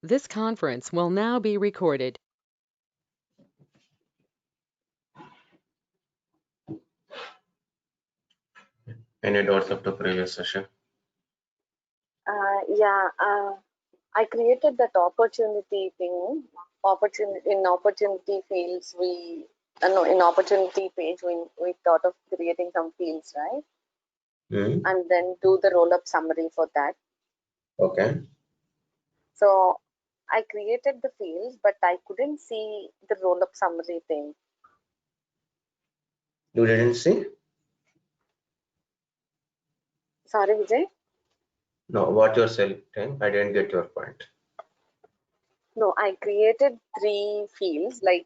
This conference will now be recorded. Any doubts of the previous session? I created that opportunity thing. Opportunity fields, in opportunity page, we thought of creating some fields, right? And then do the roll-up summary for that. Okay. So I created the fields, but I couldn't see the roll-up summary thing. You didn't see? Sorry, Vijay? No, what you're saying, I didn't get your point. No, I created 3 fields, like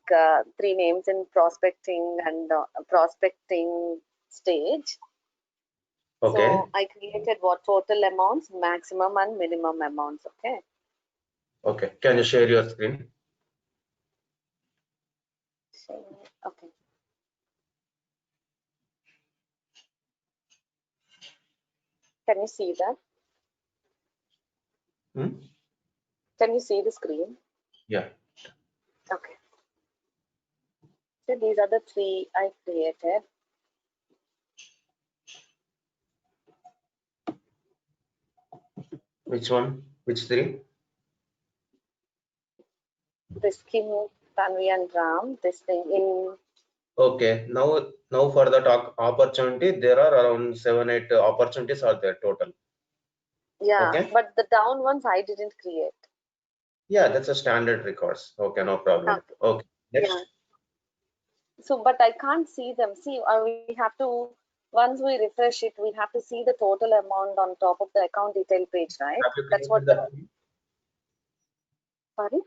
3 names in prospecting and prospecting stage. Okay. So I created what total amounts, maximum and minimum amounts. Okay. Okay. Can you share your screen? Okay. Can you see that? Can you see the screen? Yeah. Okay. So these are the 3 I created. Which one? Which 3? This Kim, Tanvi and Ram, this thing in. Okay. Now for the talk opportunity, there are around 7-8 opportunities are there total. Yeah, okay. But the down ones I didn't create. Yeah, that's a standard records. Okay, no problem. Okay. Next. Yeah. So, but I can't see them. See, we have to, once we refresh it, we have to see the total amount on top of the account detail page, right? That's what the. Sorry?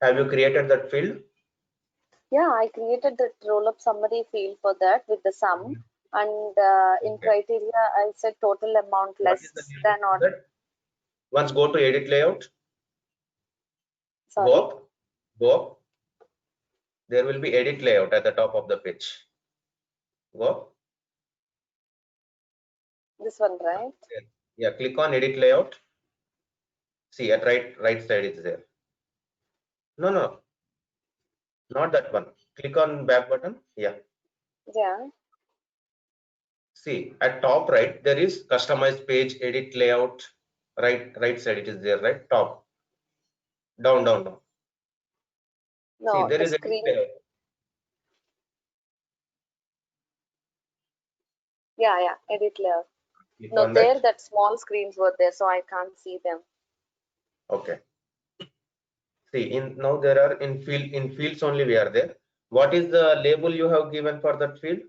Have you created that field? Yeah, I created the roll-up summary field for that with the sum, and in criteria I said total amount less than or. Once go to edit layout. Sorry? Go up. There will be edit layout at the top of the page. Go up. This one, right? Yeah, click on edit layout. See, at right side is there. No, not that one. Click on back button. Yeah. See, at top right there is customized page, edit layout. Right side it is there, right? Top. Down. No, see, there the is screen. edit layout. Yeah, edit layout. Click no, on there that small screens were there, so I can't see them. Okay. See, now there are in fields only we are there. What is the label you have given for that field?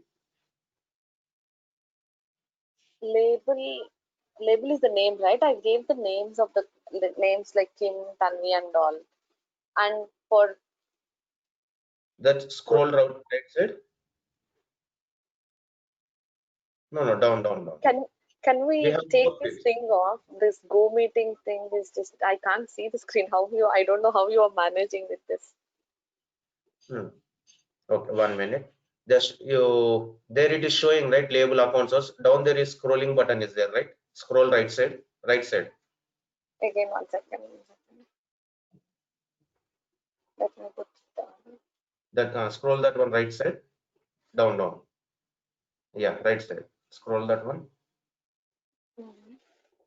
Label is the name, right? I gave the names of the names like Kim, Tanvi and all. And for that scroll right side. No, down. Can we take this thing off? This Go meeting thing is just, I can't see the screen. I don't know how you are managing with this. Okay, 1 minute. Just there it is showing, right? Label account source. Down there is scrolling button is there, right? Scroll right side. Again, 1 second. Let me put it down. That scroll that one right side. Down. Yeah, right side. Scroll that one.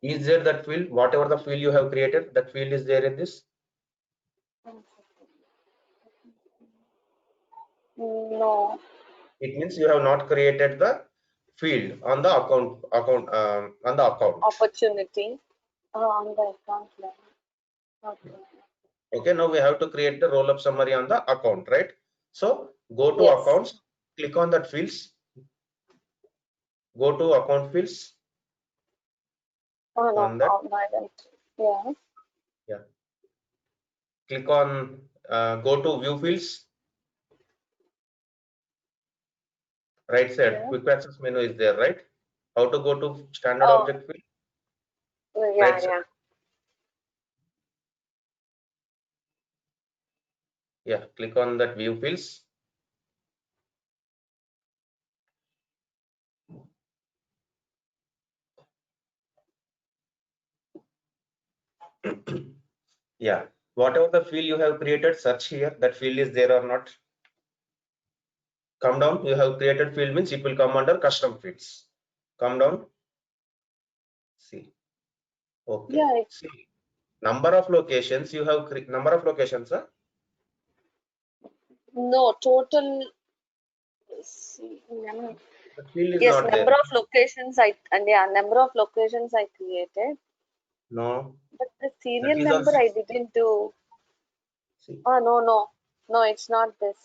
Is there that field? Whatever the field you have created, that field is there in this? No. It means you have not created the field on the account on the account. Opportunity on the account level. Okay, now we have to create the roll-up summary on the account, right? So go to accounts, click on that fields, go to account fields. On that. Yeah. Click on go to view fields. Right side, quick access menu is there, right? How to go to standard object field? Right side. Yeah, click on that view fields. Yeah, Whatever the field you have created, search here, that field is there or not. Come down, you have created field means it will come under custom fields. Come down, see. Okay. Yeah, See, number of locations you have, number of locations, huh? no, total, see, The field is yes, not there. number of locations number of locations I created, No, but the that serial is number also, I didn't do. see, Oh, no, it's not this.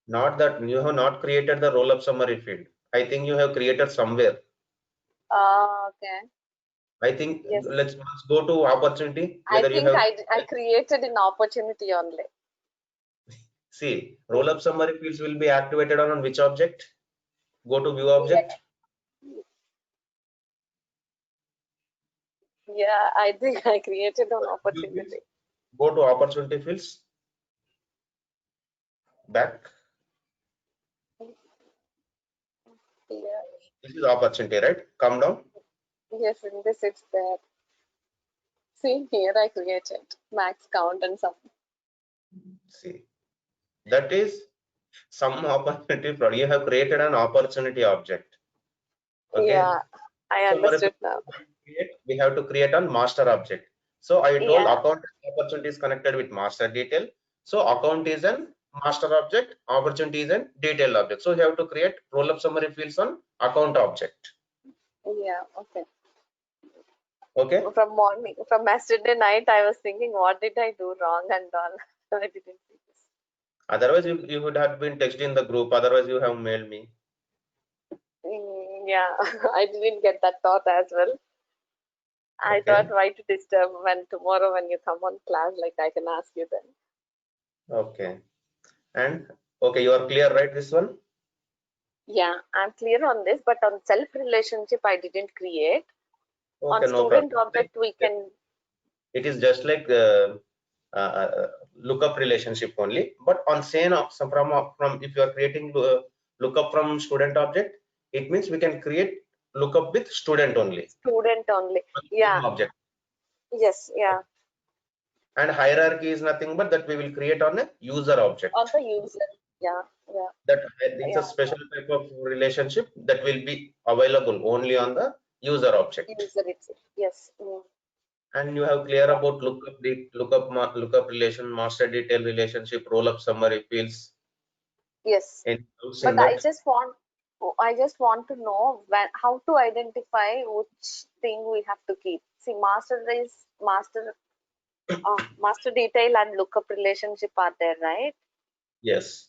not that you have not created the roll up summary field. I think you have created somewhere. Okay. I think Yes, let's go to opportunity, I whether you think have, I created an opportunity only. see, roll up summary fields will be activated on which object? Go to view object. Yeah, I think I created an View opportunity. fields. Go to opportunity fields. Back. Yeah, This is opportunity, right? Come down. yes, in this it's there. See, here I created max count and some. See, that is some opportunity for you have created an opportunity object. Okay. Yeah, I Summary understood now. we have to create a master object. So I told Yeah, account opportunity is connected with master detail. So account is an master object, opportunity is an detail object. So you have to create roll up summary fields on account object. yeah, okay. Okay. From yesterday night, I was thinking, what did I do wrong and all. I didn't see this. Otherwise you would have been texted in the group. Otherwise you have mailed me. Yeah, I didn't get that thought as well. I Okay. thought, why to disturb when tomorrow when you come on class, like I can ask you then. Okay. And okay, you are clear, right? This one. Yeah, I'm clear on this, but on self relationship, I didn't create. On Okay, no student problem. object, we can. It is just like lookup relationship only, but on same from if you are creating lookup from student object, it means we can create lookup with student only. Student only. On Yeah. same object. Yes. Yeah. And hierarchy is nothing but that we will create on a user object. On the user. Yeah. Yeah. That it's a special type of relationship that will be available only on the user object. User itself. Yes. Mm. And you have clear about lookup relation, master detail relationship, roll up summary fields. Yes. But I just want to know how to identify which thing we have to keep. See, master detail and lookup relationship are there, right? Yes.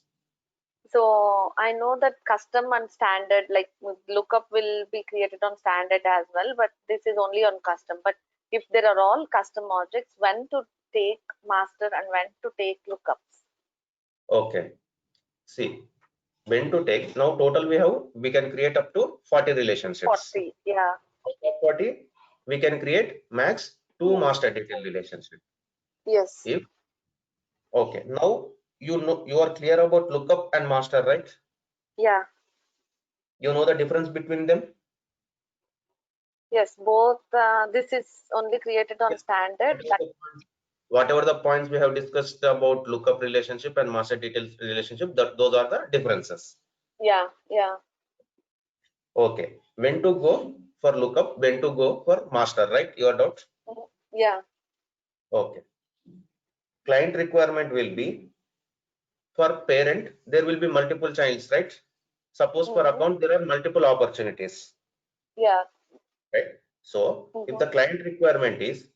So I know that custom and standard, like lookup will be created on standard as well, but this is only on custom. But if there are all custom objects, when to take master and when to take lookups? Okay. See, when to take, now total we can create up to 40 relationships. 40, yeah. Out of 40, we can create max 2 master detail relationships. Yes. Okay, now you are clear about lookup and master, right? Yeah. You know the difference between them? Yes, both. This is only created on standard. Whatever the points we have discussed about lookup relationship and master detail relationship, those are the differences. Yeah, yeah. Okay, when to go for lookup, when to go for master, right? Your doubt? Yeah. Okay. Client requirement will be for parent, there will be multiple childs, right? Suppose for account, there are multiple opportunities. Yeah. Right. So if the client requirement is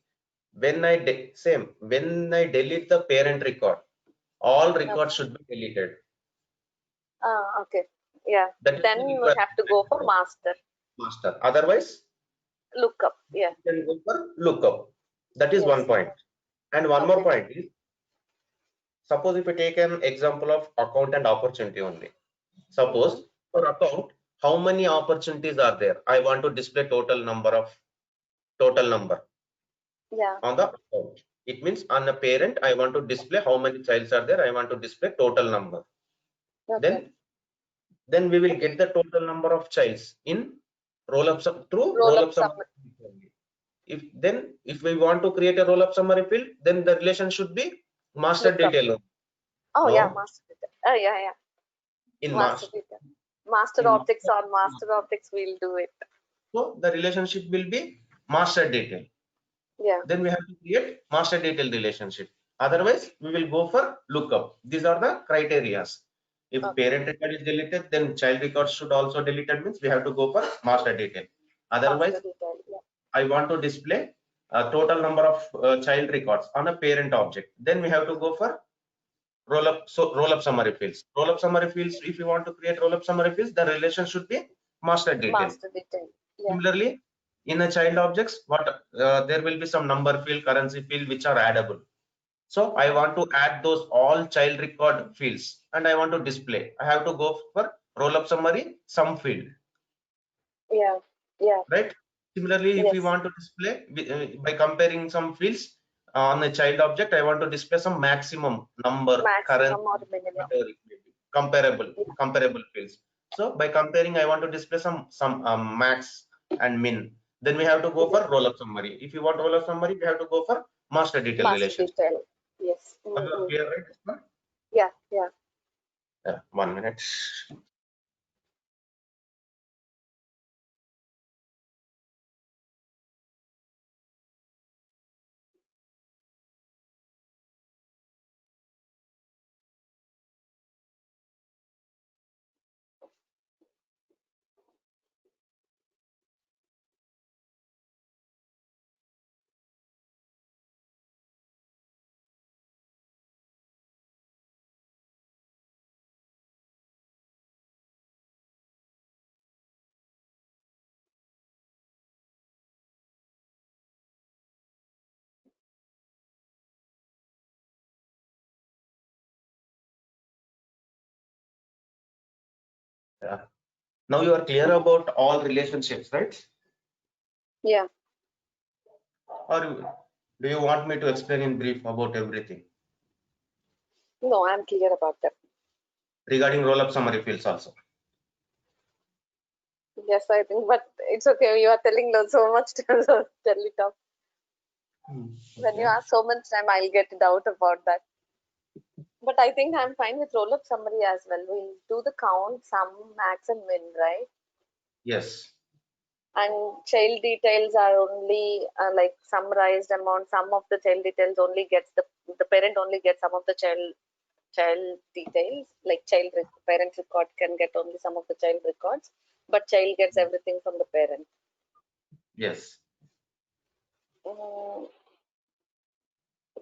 when I delete the parent record, all records should be deleted. Okay. Yeah. Then we have to go for master. Master. Otherwise, lookup. Yeah. You can go for lookup. That is one point. And one more point is, suppose if you take an example of account and opportunity only. Suppose for account, how many opportunities are there? I want to display total number. Yeah. On the account. It means on a parent, I want to display how many childs are there. I want to display total number. Okay. Then we will get the total number of childs in roll up summary. if we want to create a roll-up summary field, then the relation should be master Lookup. detail. Oh No. yeah, master detail. Oh yeah. In Master detail. Master in objects master- or master objects will do it. So the relationship will be master detail. Yeah. Then we have to create master detail relationship. Otherwise, we will go for lookup. These are the criterias. If Okay. parent record is deleted, then child record should also deleted, means we have to go for master detail. Otherwise, Master detail. Yeah. I want to display a total number of child records on a parent object. Then we have to go for roll-up summary fields. Roll-up summary fields, if you want to create roll-up summary fields, the relation should be master detail. Master detail. Yeah. Similarly, in a child objects, there will be some number field, currency field, which are addable. So I want to add those all child record fields, and I want to display. I have to go for roll-up summary sum field. Yeah. Yeah. Right. Similarly, if we Yes. want to display by comparing some fields on a child object, I want to display some maximum number, Maximum or currency, minimum. whatever it may be, comparable fields. So by comparing, I want to display some max and min. Then we have to go for roll-up summary. If you want roll-up summary, we have to go for master detail Master relationship. detail. Yes. Are you clear, right, Isma? Yeah. Yeah. Yeah, 1 minute. Yeah. Now you are clear about all relationships, right? Yeah. Or do you want me to explain in brief about everything No, I'm clear about that. regarding roll-up summary fields also? Yes, I think, but it's okay. You are telling so much time, so tell it up. When you ask so much time, I'll get doubt about that. But I think I'm fine with roll-up summary as well. We'll do the count, sum, max, and min, right? Yes. And child details are only like summarized amount. Some of the child details only gets the parent only gets some of the child details. Like parent record can get only some of the child records, but child gets everything from the parent. Yes.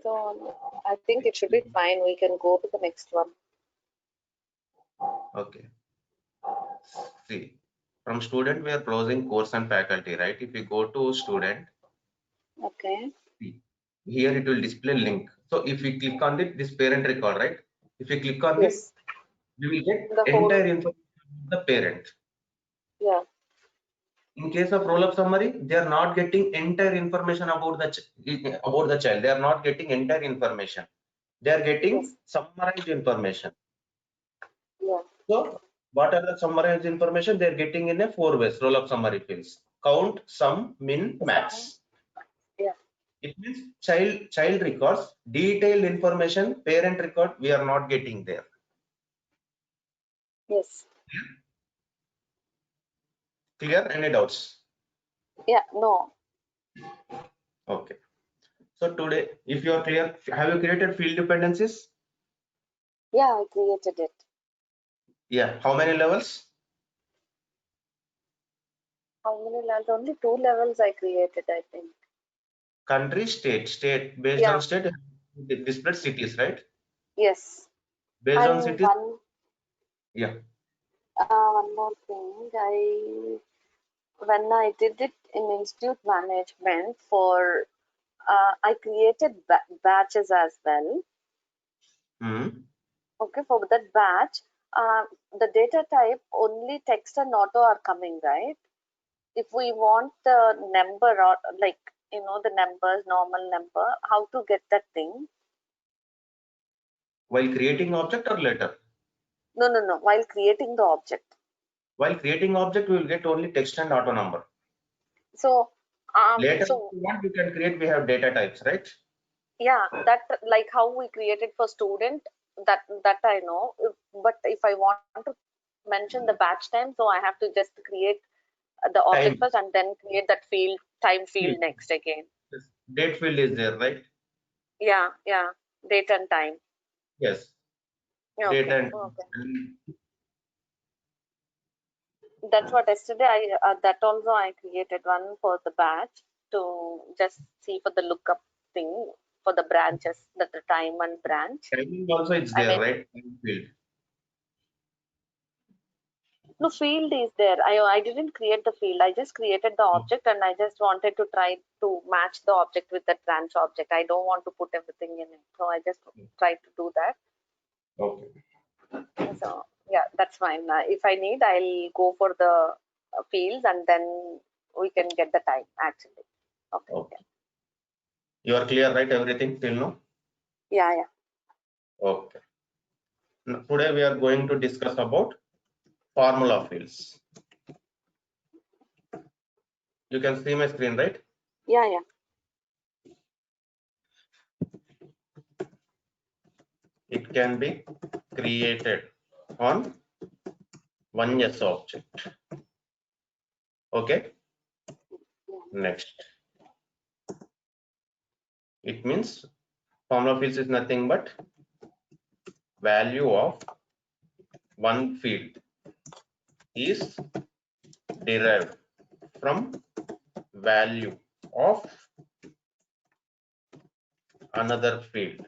So I think it should be fine. We can go to the next one. Okay. See, from student, we are browsing course and faculty, right? If you go to student, Okay. here it will display link. So if we click on it, this parent record, right? If you click on Yes. it, we will get The whole- entire information of the parent. Yeah. In case of roll-up summary, they are not getting entire information about the child. They are not getting entire information. They are getting Yes. summarized information. Yeah. So what are the summarized information? They are getting in a 4 ways roll-up summary fields: count, sum, min, max. Yeah. It means child records, detailed information, parent record, we are not getting there. Yes. Clear? Any doubts? Yeah. No. Okay. So today, if you are clear, have you created field dependencies? Yeah, I created it. Yeah. How many levels? How many levels? Only 2 levels I created, I think. Country, state. Based Yeah. on state, displayed cities, right? Yes. Based on And cities. one more thing. When I did it in institute management for, I created batches as well. Okay, for that batch, the data type only text and auto are coming, right? If we want the number or like, the numbers, normal number, how to get that thing? While creating object or later? No. While creating the object. While creating object, we will get only text and auto number. So Later, So if you want, you can create. We have data types, right? yeah, that like how we created for student, that I know. But if I want to mention the batch time, so I have to just create the object Time first and then create that field, time field field. next again. Yes. Date field is there, right? Yeah, date and time. Yes. Okay, Date and that's what yesterday that also I created one for the batch to just see for the lookup thing for the branches, that the time and branch. timing also it's I there, mean, right? Time field. no, field is there. I didn't create the field. I just created the object and I just wanted to try to match the object with that branch object. I don't want to put everything in it. So I just tried to do that. Okay. So yeah, that's fine. If I need, I'll go for the fields and then we can get the time actually. Okay. Okay. You are clear, right? Everything till now? Yeah. Okay. Now, today we are going to discuss about formula fields. You can see my screen, right? Yeah. It can be created on one yes object. Okay. Next. It means formula fields is nothing but value of one field is derived from value of another field.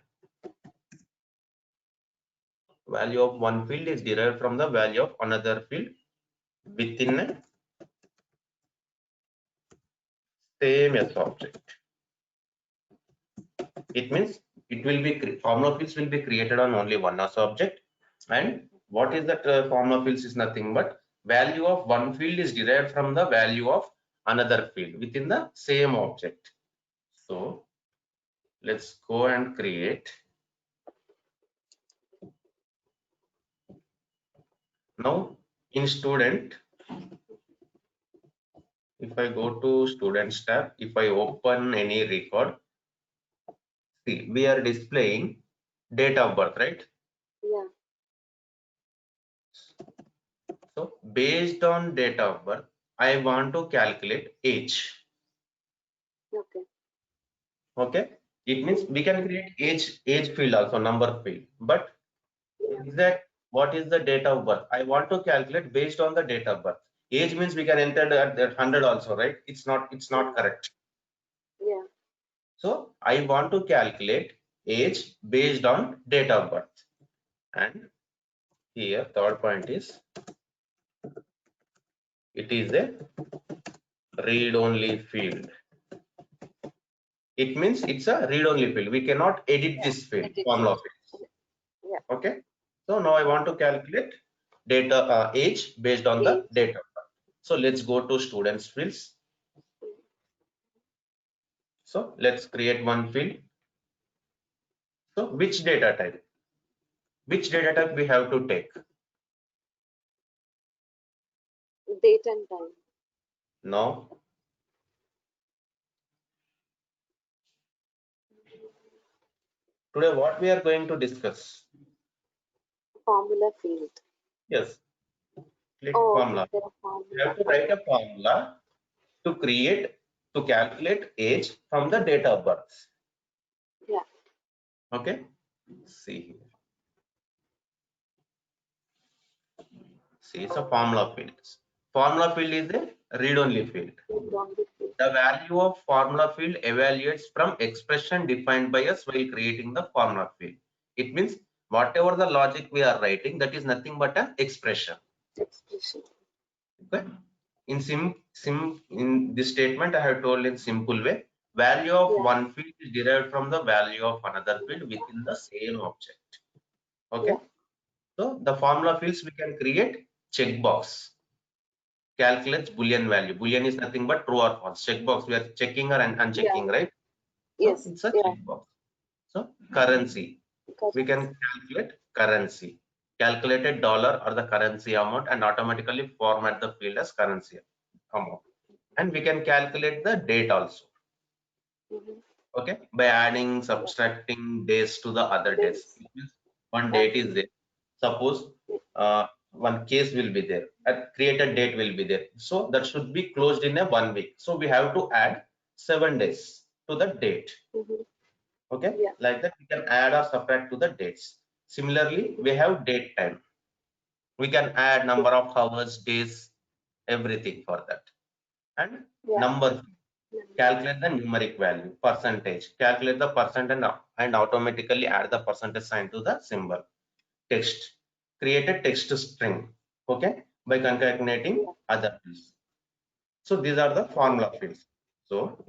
Value of one field is derived from the value of another field within a same yes object. It means it will be formula fields will be created on only one yes object. And what is that formula fields is nothing but value of one field is derived from the value of another field within the same object. So let's go and create. Now in student, if I go to students tab, if I open any record, see we are displaying date of birth, right? Yeah. So based on date of birth, I want to calculate age. Okay. Okay. It means we can create age field also, number field, but exact what is the date of birth? I want to calculate based on the date of birth. Age means we can enter at 100 also, right? It's not correct. Yeah. So I want to calculate age based on date of birth. And here third point is it is a read only field. It means it's a read only field. We cannot edit this field, formula field. Yeah. Okay. So now I want to calculate data age based on the date of birth. So let's go to students fields. So let's create one field. So which data type? Which data type we have to take? Date and time. Now today what we are going to discuss? Formula field. Yes. Click formula. Okay. You have to write a formula to calculate age from the date of birth. Yeah. Okay. See here. See, it's a formula field. Formula field is a read-only field. The value of formula field evaluates from expression defined by us while creating the formula field. It means whatever the logic we are writing, that is nothing but an expression. Okay. In this statement, I have told in simple way, value of one field is derived from the value of another field within the same object. Okay. Yeah. So the formula fields we can create checkbox. Calculates Boolean value. Boolean is nothing but true or false. Checkbox, we are checking or unchecking, right? Yes. So it's a checkbox. So currency, we can calculate currency. Calculated dollar or the currency amount and automatically format the field as currency amount. and we can calculate the date also. Okay, by adding, subtracting days to the other days. Days. It means one date is there. Suppose one case will be there, a created date will be there. So that should be closed in a 1 week. So we have to add 7 days to the date. Okay, Yeah. like that we can add or subtract to the dates. Similarly, we have date time. We can add number of hours, days, everything for that. And number, calculate the numeric value, percentage, calculate the percent and automatically add the percentage sign to the symbol. Text, create a text string, okay, by concatenating other fields. So these are the formula fields. So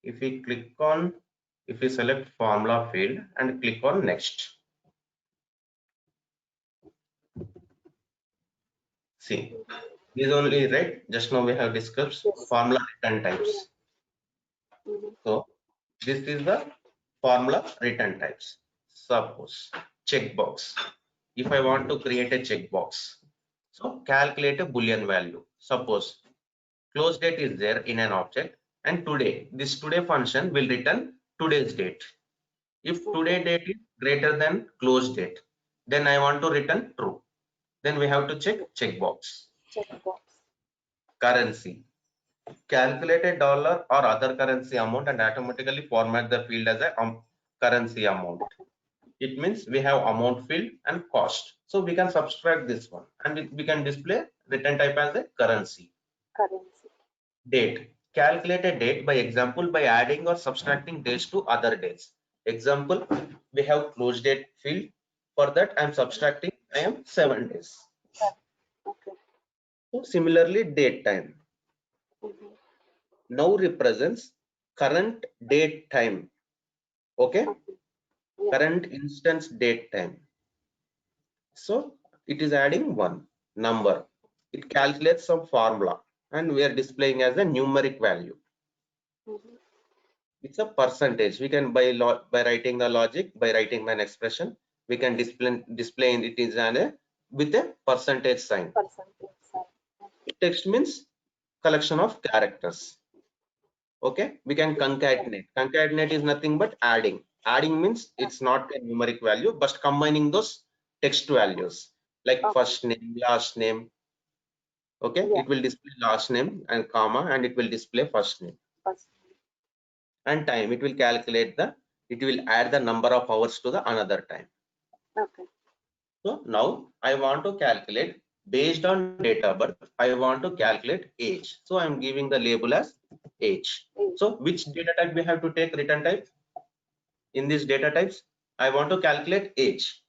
if we click on, if we select formula field and click on next, see, these only, right? Just now we have discussed formula return types. So this is the formula return types. Suppose checkbox. If I want to create a checkbox, so calculate a Boolean value. Suppose close date is there in an object, and today, this today function will return today's date. If today date is greater than close date, then I want to return true. Then we have to check checkbox. Currency. Calculate a dollar or other currency amount and automatically format the field as a currency amount. It means we have amount field and cost. So we can subtract this one and we can display return type as a currency. Date. Calculate a date by example by adding or subtracting days to other days. Example, we have close date field. For that, I am subtracting, I am 7 days. So similarly, date time. Now represents current date time. Okay, current instance date time. So it is adding one number. It calculates some formula and we are displaying as a numeric value. It's a percentage. We can by writing the logic, by writing an expression, we can display it is with a percentage sign. Text means collection of characters. Okay, we can concatenate. Concatenate is nothing but adding. Adding means it's not a numeric value, but combining those text values like first name, last name. Okay, it will display last name and comma, and it will display first name. And time, it will calculate the, it will add the number of hours to the another time. Okay. So now I want to calculate based on date of birth. I want to calculate age. So I'm giving the label as age. So which data type we have to take return type? In these data types, I want to calculate age.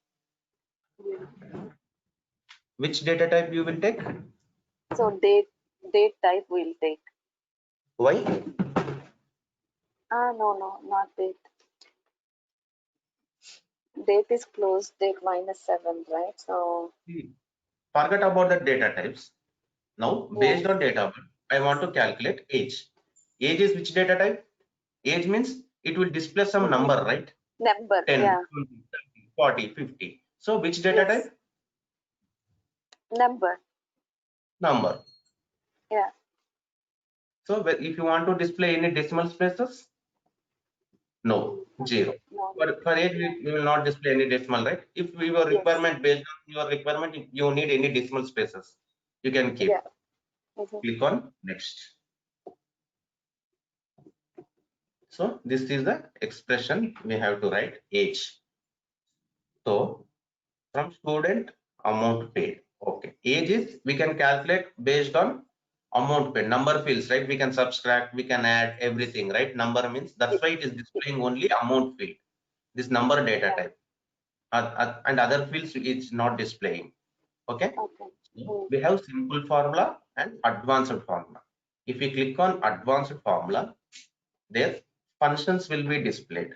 Which data type you will take? So date type we'll take. Why? No, not date. Date is closed date -7, right? So forget about the data types. Now, based on data, I want to calculate age. Age is which data type? Age means it will display some number, right? Number, 10, yeah. 20, 30, 40, 50. So which data type? Number. Number. Yeah. So if you want to display any decimal places, no, 0. For age, we will not display any decimal, right? If your requirement, based on your requirement, if you need any decimal spaces, you can keep. Click on next. So this is the expression we have to write age. So from student, amount paid. Okay, age is we can calculate based on amount paid. Number fields, right? We can subtract, we can add everything, right? Number means that's why it is displaying only amount field. This number data type. And other fields it's not displaying. Okay. We have simple formula and advanced formula. If we click on advanced formula, there functions will be displayed.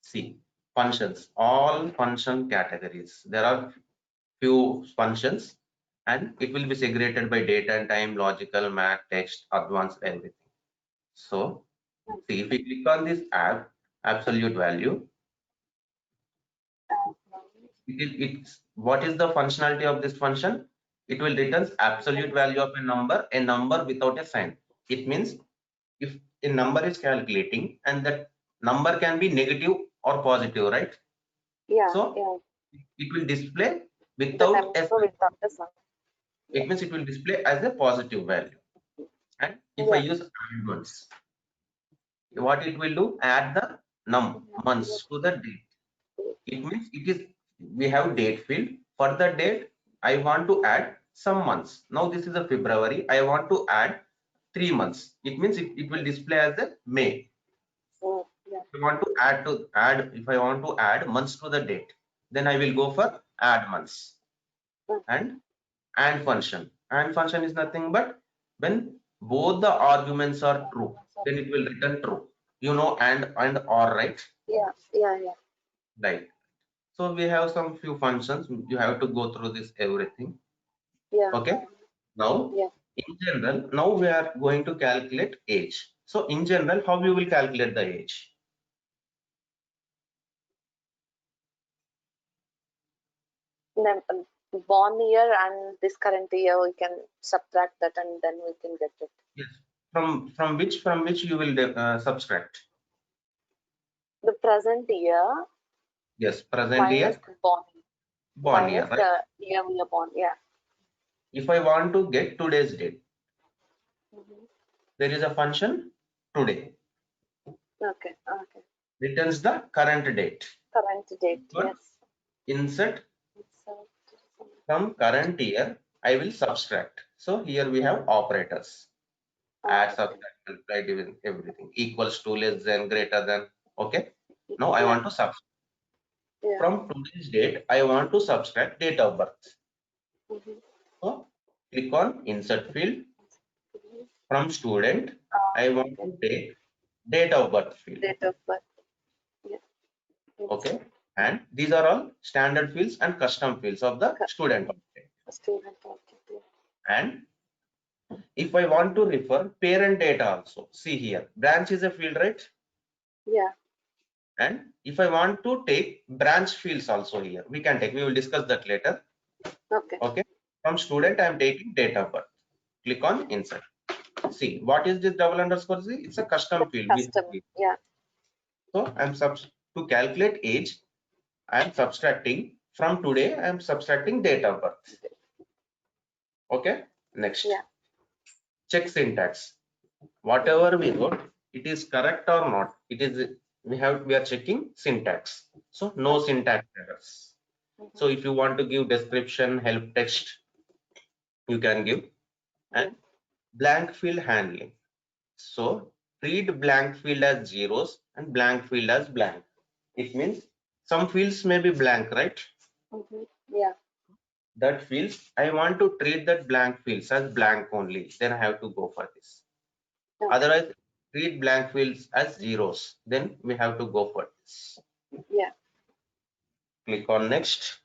See, functions, all function categories. There are few functions and it will be segregated by data and time, logical, math, text, advanced, everything. So see, if we click on this absolute value, what is the functionality of this function? It will return absolute value of a number without a sign. It means if a number is calculating and that number can be negative or positive, right? Yeah. So Yeah. it will display The without number a sign. without the sign. It means it will display as a positive value. And if I use add months, what it will do? Add the months to the date. It means it is, we have date field. For the date, I want to add some months. Now this is a February. I want to add 3 months. It means it will display as a May. Yeah. If I want to if I want to add months to the date, then I will go for add months. And function. And function is nothing but when both the arguments are true, then it will return true. You know, and or, right? Yeah. Yeah. Yeah. Right. So we have some few functions. You have to go through this everything. Yeah. Okay. Now, in general, now we are going to calculate age. So in general, how you will calculate the age? Born year and this current year, we can subtract that and then we can get it. Yes. From which you will subtract? The present year. Yes, present Minus year. Born year, right? The year we are born. Yeah. If I want to get today's date, there is a function today. Okay. Okay. Returns the current date. Current date. Yes. Insert from current year, I will subtract. So here we have operators. Add, subtract, multiply, divide, everything. Equals to, less than, greater than. Okay. Now I want to subtract. From today's date, I want to subtract date of birth. So click on insert field. From student, I want to take date of birth field. Date of birth. Yeah. Okay. And these are all standard fields and custom fields of the student object. Student object. Yeah. And if I want to refer parent data also, see here, branch is a field, right? Yeah. And if I want to take branch fields also here, we can take, we will discuss that later. Okay. Okay. From student, I am taking date of birth. Click on insert. See, what is this double underscore Z? It's a custom field. Custom. Yeah. So I'm to calculate age, I am subtracting from today, I am subtracting date of birth. Okay. Next. Yeah. Check syntax. Whatever we wrote, it is correct or not. It is, we are checking syntax. So no syntax errors. So if you want to give description, help text, you can give. And blank field handling. So treat blank field as zeros and blank field as blank. It means some fields may be blank, right? Yeah. That fields, I want to treat that blank fields as blank only. Then I have to go for this. Otherwise, treat blank fields as zeros. Then we have to go for this. Yeah. Click on next.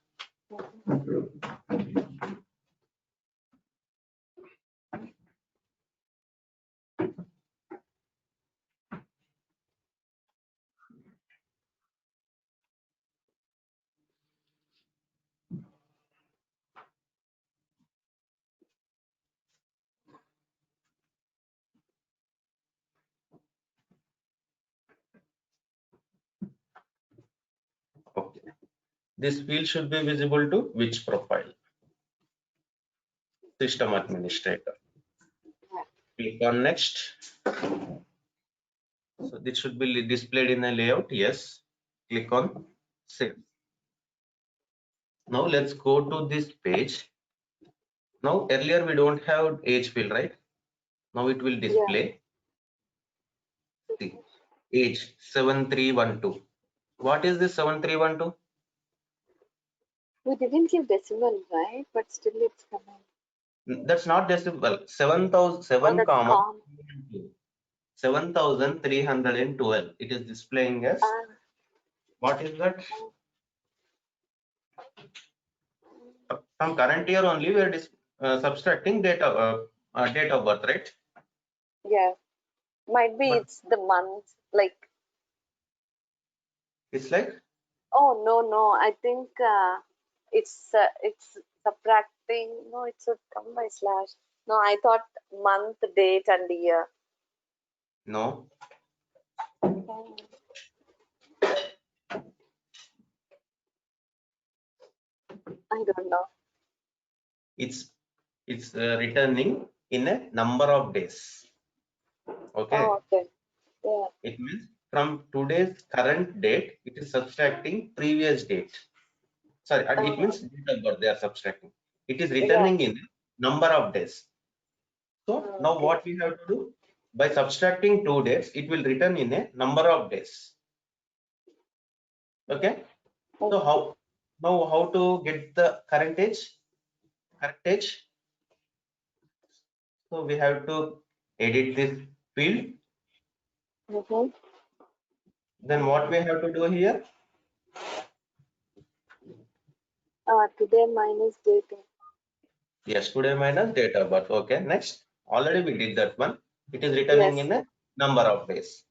Okay. This field should be visible to which profile? System administrator. Click on next. So this should be displayed in a layout. Yes. Click on save. Now let's go to this page. Now earlier we don't have age field, right? Now it will display. See, age 7312. What is this 7312? We didn't give decimal, right? But still it's coming. That's not decimal. 7,007 comma 7,312. It is displaying as what is that? From current year only we are subtracting date of birth, right? Yeah. Might be it's the month, like. It's like. Oh no! I think it's subtracting. No, it should come by slash. No, I thought month, date, and year. No. I don't know. It's returning in a number of days. Okay. Oh, okay. Yeah. It means from today's current date, it is subtracting previous date. Sorry, and it means date of birth they are subtracting. It is returning in number of days. So now what we have to do? By subtracting 2 days, it will return in a number of days. Okay. So how to get the current age? Correct age. So we have to edit this field. Then what we have to do here? Today minus date. Yes, today minus date of birth. Okay, next. Already we did that one. It is returning in a number of days.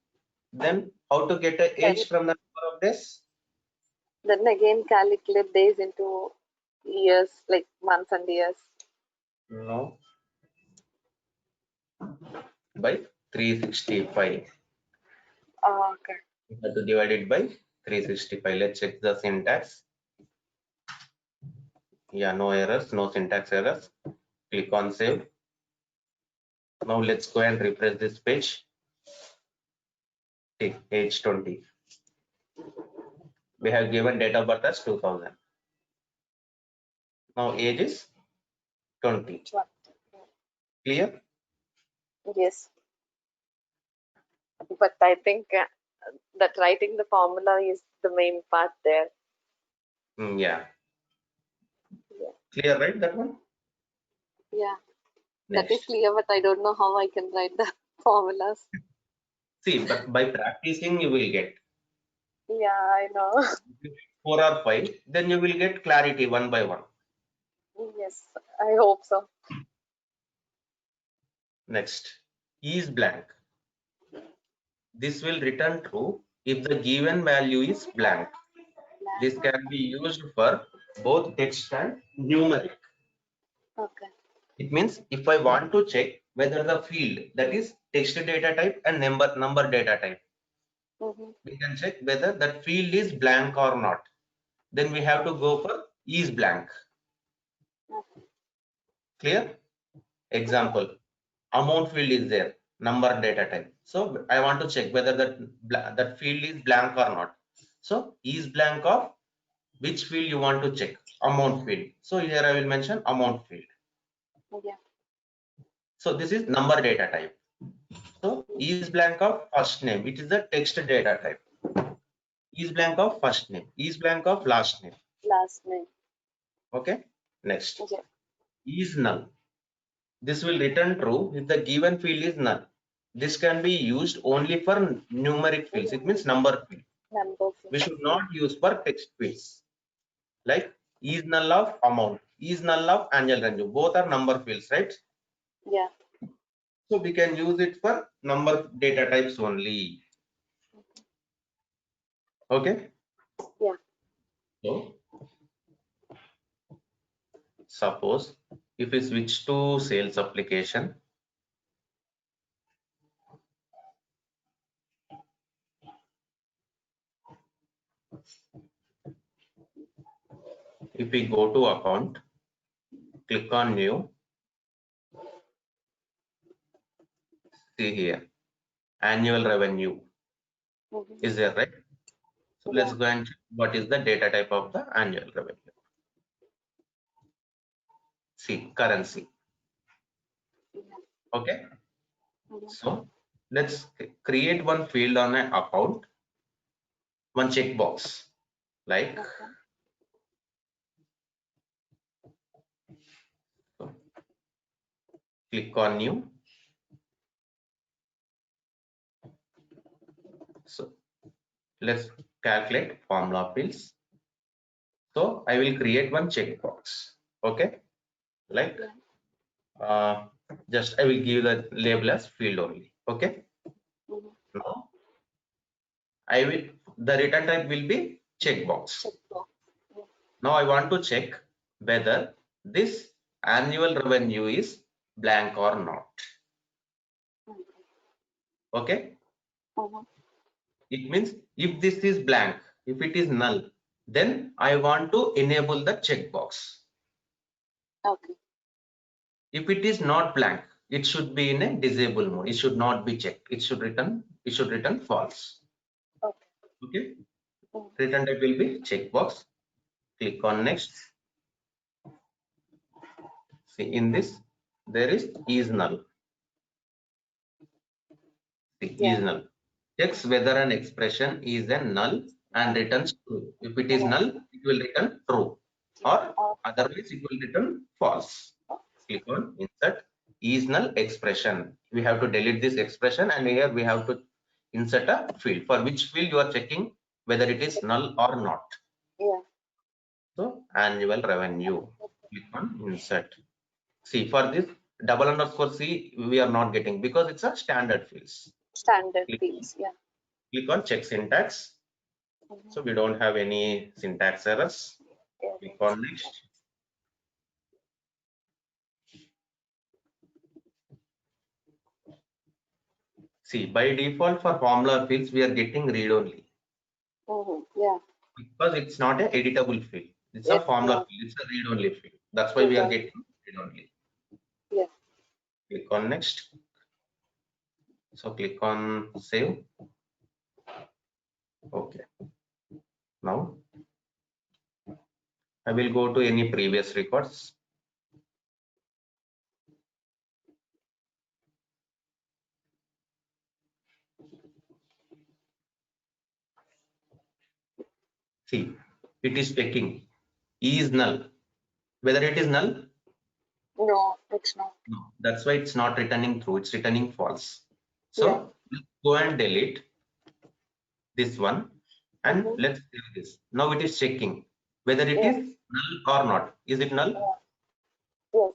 Then how to get an age from the number of days? Then again calculate days into years, like months and years. No. By 365. Okay. We have to divide it by 365. Let's check the syntax. Yeah, no errors, no syntax errors. Click on save. Now let's go and refresh this page. Take age 20. We have given date of birth as 2000. Now age is 20. Clear? Yes. But I think that writing the formula is the main part there. Yeah. Clear, right? That one? Yeah. Next. That is clear, but I don't know how I can write the formulas. See, but by practicing, you will get. Yeah, I know. 4 or 5, then you will get clarity one by one. Yes, I hope so. Next, is blank. This will return true if the given value is blank. This can be used for both text and numeric. Okay. It means if I want to check whether the field, that is text data type and number data type, we can check whether that field is blank or not. Then we have to go for is blank. Clear? Example, amount field is there, number data type. So I want to check whether that field is blank or not. So is blank of which field you want to check? Amount field. So here I will mention amount field. Yeah. So this is number data type. So is blank of first name. It is the text data type. Is blank of first name. Is blank of last name. Last name. Okay. Next. Okay. Is null. This will return true if the given field is null. This can be used only for numeric fields. It means number field. We should not use for text fields. Like is null of amount, is null of annual revenue. Both are number fields, right? Yeah. So we can use it for number data types only. Okay. Yeah. So suppose if we switch to sales application, if we go to account, click on new, see here, annual revenue is there, right? So let's go and check what is the data type of the annual revenue. See, currency. Okay. So let's create one field on an account, one checkbox, like click on new. So let's calculate formula fields. So I will create one checkbox. Okay, like just I will give the label as field only. Okay. Now I will, the return type will be checkbox. Now I want to check whether this annual revenue is blank or not. Okay, it means if this is blank, if it is null, then I want to enable the checkbox. Okay. If it is not blank, it should be in a disable mode. It should not be checked. It should return false. Okay. Okay. Return type will be checkbox. Click on next. See, in this there is null. See, is null. Checks whether an expression is a null and returns true. If it is null, it will return true, or otherwise it will return false. Click on insert is null expression. We have to delete this expression, and here we have to insert a field. For which field you are checking whether it is null or not. Yeah. So annual revenue. Click on insert. See, for this double underscore C we are not getting because it's a standard fields. Standard fields. Yeah. Click on check syntax. So we don't have any syntax errors. Yeah. Click on next. See, by default for formula fields we are getting read only. Yeah. Because it's not a editable field. It's a formula field. It's a read only field. That's why we are getting read only. Yeah. Click on next. So click on save. Okay. Now I will go to any previous records. See, it is checking is null. Whether it is null? No, it's not. No, that's why it's not returning true. It's returning false. So let's go and delete this one, and let's do this. Now it is checking whether it is null or not. Is it null? Yes.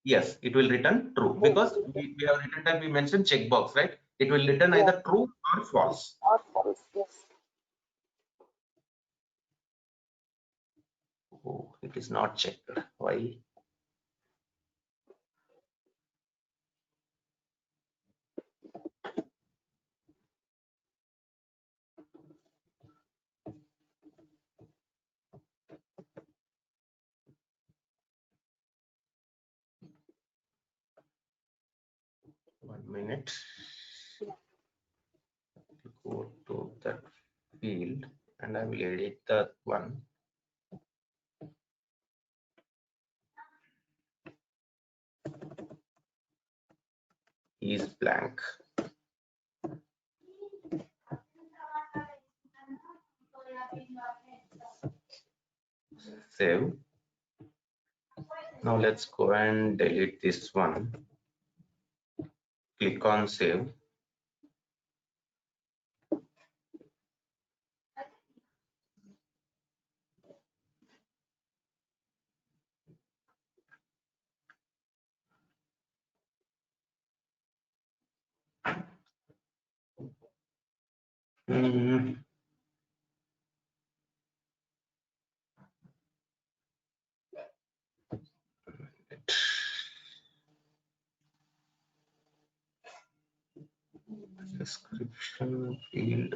Yes, it will return true because we have written that we mentioned checkbox, right? It will return either true or false. Or false, yes. Oh, it is not checked. Why? One minute. Go to that field and I will edit that one. Is blank. Save. Now let's go and delete this one. Click on save. Description field.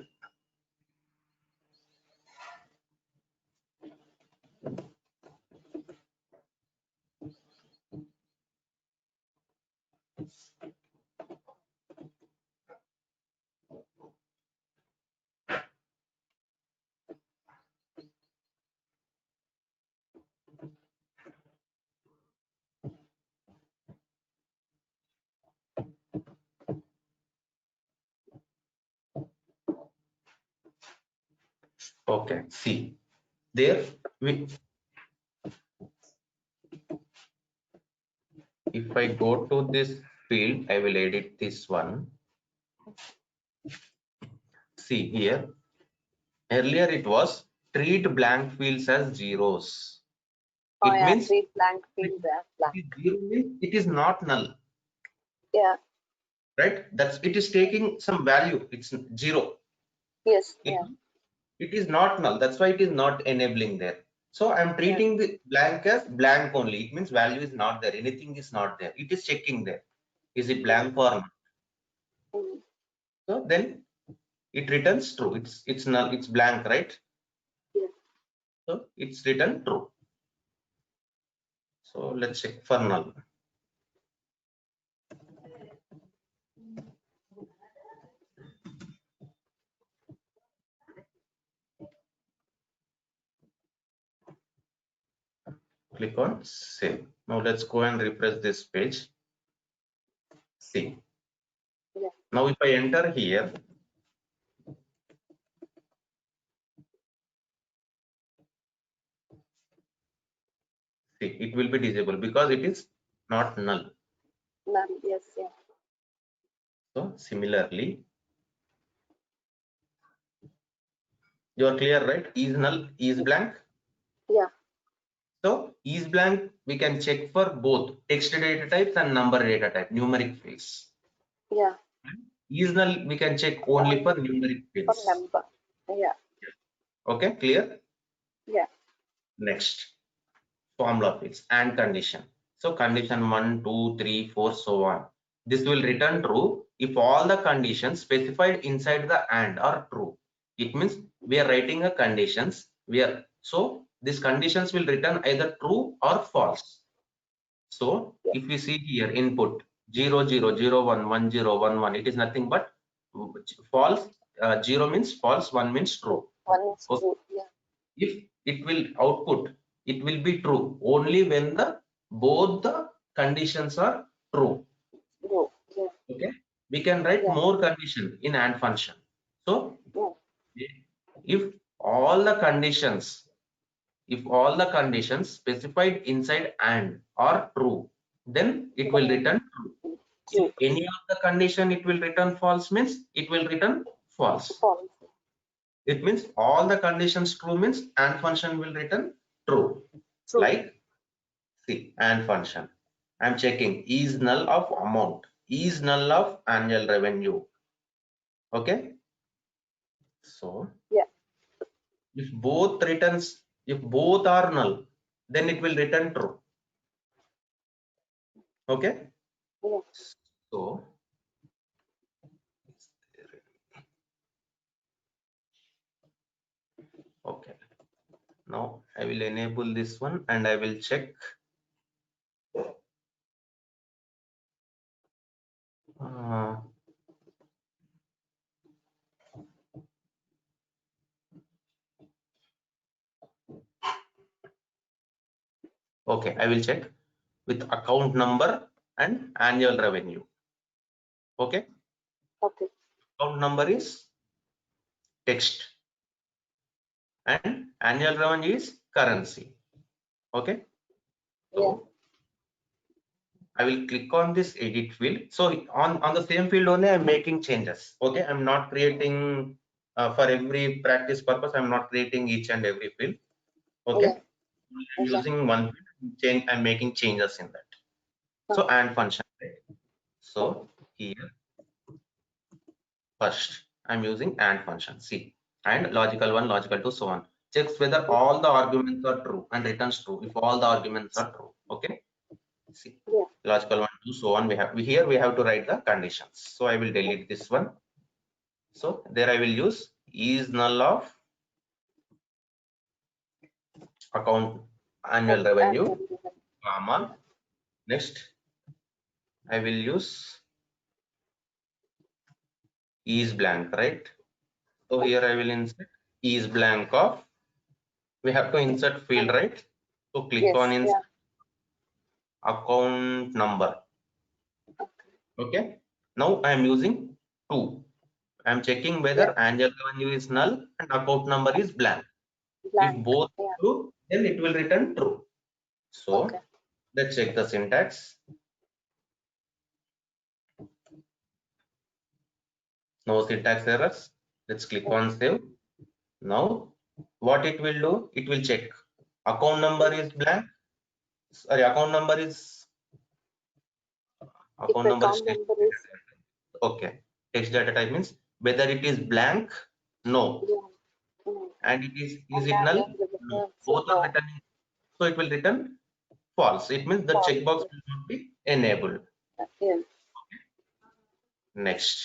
Okay, see there if I go to this field, I will edit this one. See here, earlier it was treat blank fields as zeros. Oh, it means treat blank fields as blank. It is not null. Yeah. Right? It is taking some value. It's 0. Yes. It is not null. That's why it is not enabling there. So I'm treating the blank as blank only. It means value is not there. Anything is not there. It is checking there. Is it blank or not? So then it returns true. It's null. It's blank, right? Yeah. So it's written true. So let's check for null. Click on save. Now let's go and refresh this page. See. Yeah. Now if I enter here, see, it will be disabled because it is not null. Null. Yes. Yeah. So similarly, you are clear, right? Is null, is blank. Yeah. So is blank, we can check for both text data types and number data type, numeric fields. Yeah. Is null, we can check only for numeric For fields. number. Yeah. Okay, clear? Yeah. Next, formula fields and condition. So condition 1, 2, 3, 4, so on. This will return true if all the conditions specified inside the AND are true. It means we are writing a conditions so these conditions will return either true or false. So if we see here input 0 0 0 1 1 0 1 1, it is nothing but false. 0 means false, 1 means true. 1 is Okay. true. Yeah. If it will output, it will be true only when both the conditions are true. True. Yeah. Okay, we can write more condition in AND function. So if all the conditions specified inside AND are true, then it will return true. If any of the condition it will return false means it will return false. False. It means all the conditions true means AND function will return true. True. Like see AND function. I'm checking is null of amount, is null of annual revenue. Okay. So yeah, if both are null, then it will return true. Okay. yeah. So okay. Now I will enable this one and I will check. Okay, I will check with account number and annual revenue. Okay. Okay. Account number is text and annual revenue is currency. Okay. So Yeah. I will click on this edit field. So on the same field only I'm making changes. Okay, I'm not creating for every practice purpose. I'm not creating each and every field. Okay, I'm using one change. I'm making changes in that. So AND function. So here first I'm using AND function. See, and logical 1, logical 2, so on. Checks whether all the arguments are true and returns true if all the arguments are true. Okay. See, logical 1, 2, so on. Here we have to write the conditions. So I will delete this one. So there I will use is null of account annual revenue, comma. Next I will use is blank, right? So here I will insert is blank of. We have to insert field, right? So click on insert account number. Okay. Now I am using 2. I am checking whether annual revenue is null and account number is blank. If both are true, then it will return true. So let's check the syntax. No syntax errors. Let's click on save. Now what it will do, it will check account number is blank. Sorry, account number is okay. Text data type means whether it is blank, no, and it is it null, no. Both are returning, so it will return false. It means the checkbox will not be enabled. Next,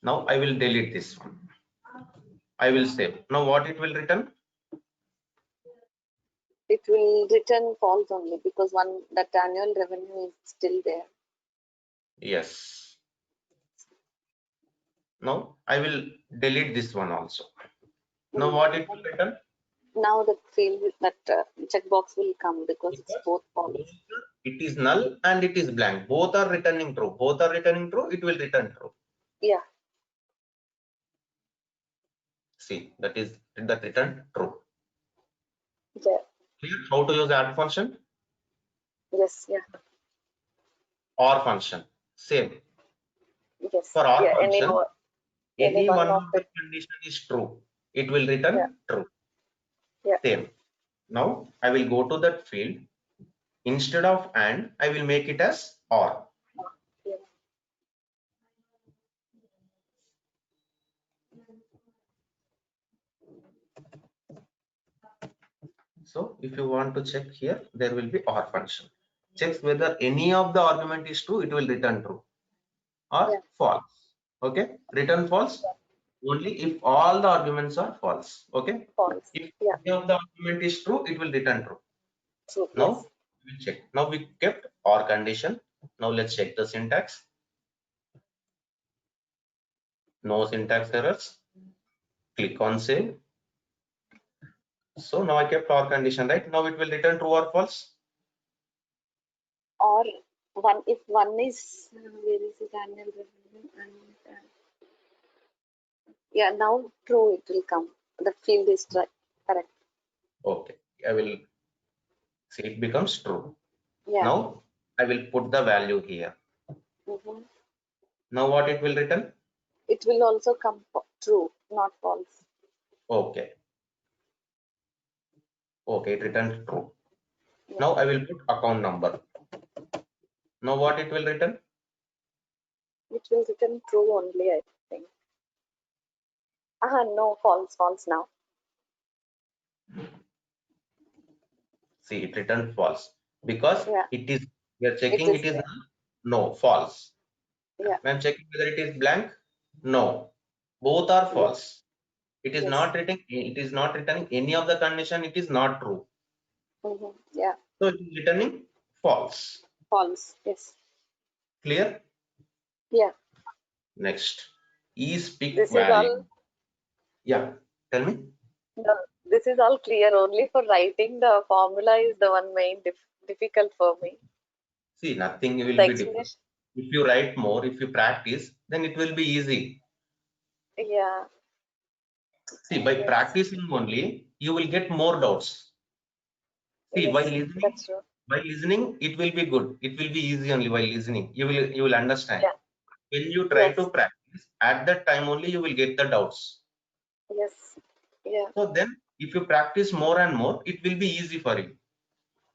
Now I will delete this one. I will save. Now what it will return? It will return false only because that annual revenue is still there. Yes. Now I will delete this one also. Now what it will return? Now that field that checkbox will come because it's both false. It is null and it is blank. Both are returning true. Both are returning true. It will return true. Yeah. See, that return true. Yeah. Clear how to use add function? Yes. Yeah. Or function. Same. Yes. For or yeah. function, any one of the it. condition is true. It will return true. Yeah. Same. Now I will go to that field. Instead of and, I will make it as or. Yeah. So if you want to check here, there will be or function. Checks whether any of the argument is true, it will return true or false. Okay, return false only if all the arguments are false. Okay, false. If any of the argument is true, it will return true. True. Now we check. Now we kept or condition. Now let's check the syntax. No syntax errors. Click on save. So now I kept or condition, right? Now it will return true or false. Or if one is where is it annual revenue and yeah, now true it will come. The field is correct. Okay, I will see it becomes true. Yeah. Now I will put the value here. Now what it will return? It will also come true, not false. Okay. Okay, it returns true. Now I will put account number. Now what it will return? It will return true only, I think. No, false now. See, it returned false because it is, we are checking it is no, false. Yeah. I am checking whether it is blank. No, both are false. It is not returning. It is not returning any of the condition. It is not true. Yeah. So it is returning false. False. Yes. Clear? Yeah. Next, eSpeak this value. Is all, yeah. Tell me. No, this is all clear. Only for writing the formula is the one main difficult for me. See, nothing will be difficult. If you write more, if you practice, then it will be easy. Yeah. See, by practicing only, you will get more doubts. See, while listening, it will be good. It will be easy only while listening. You will understand. Yeah. When you try to practice, at that time only you will get the doubts. Yes. Yeah. So then, if you practice more and more, it will be easy for you.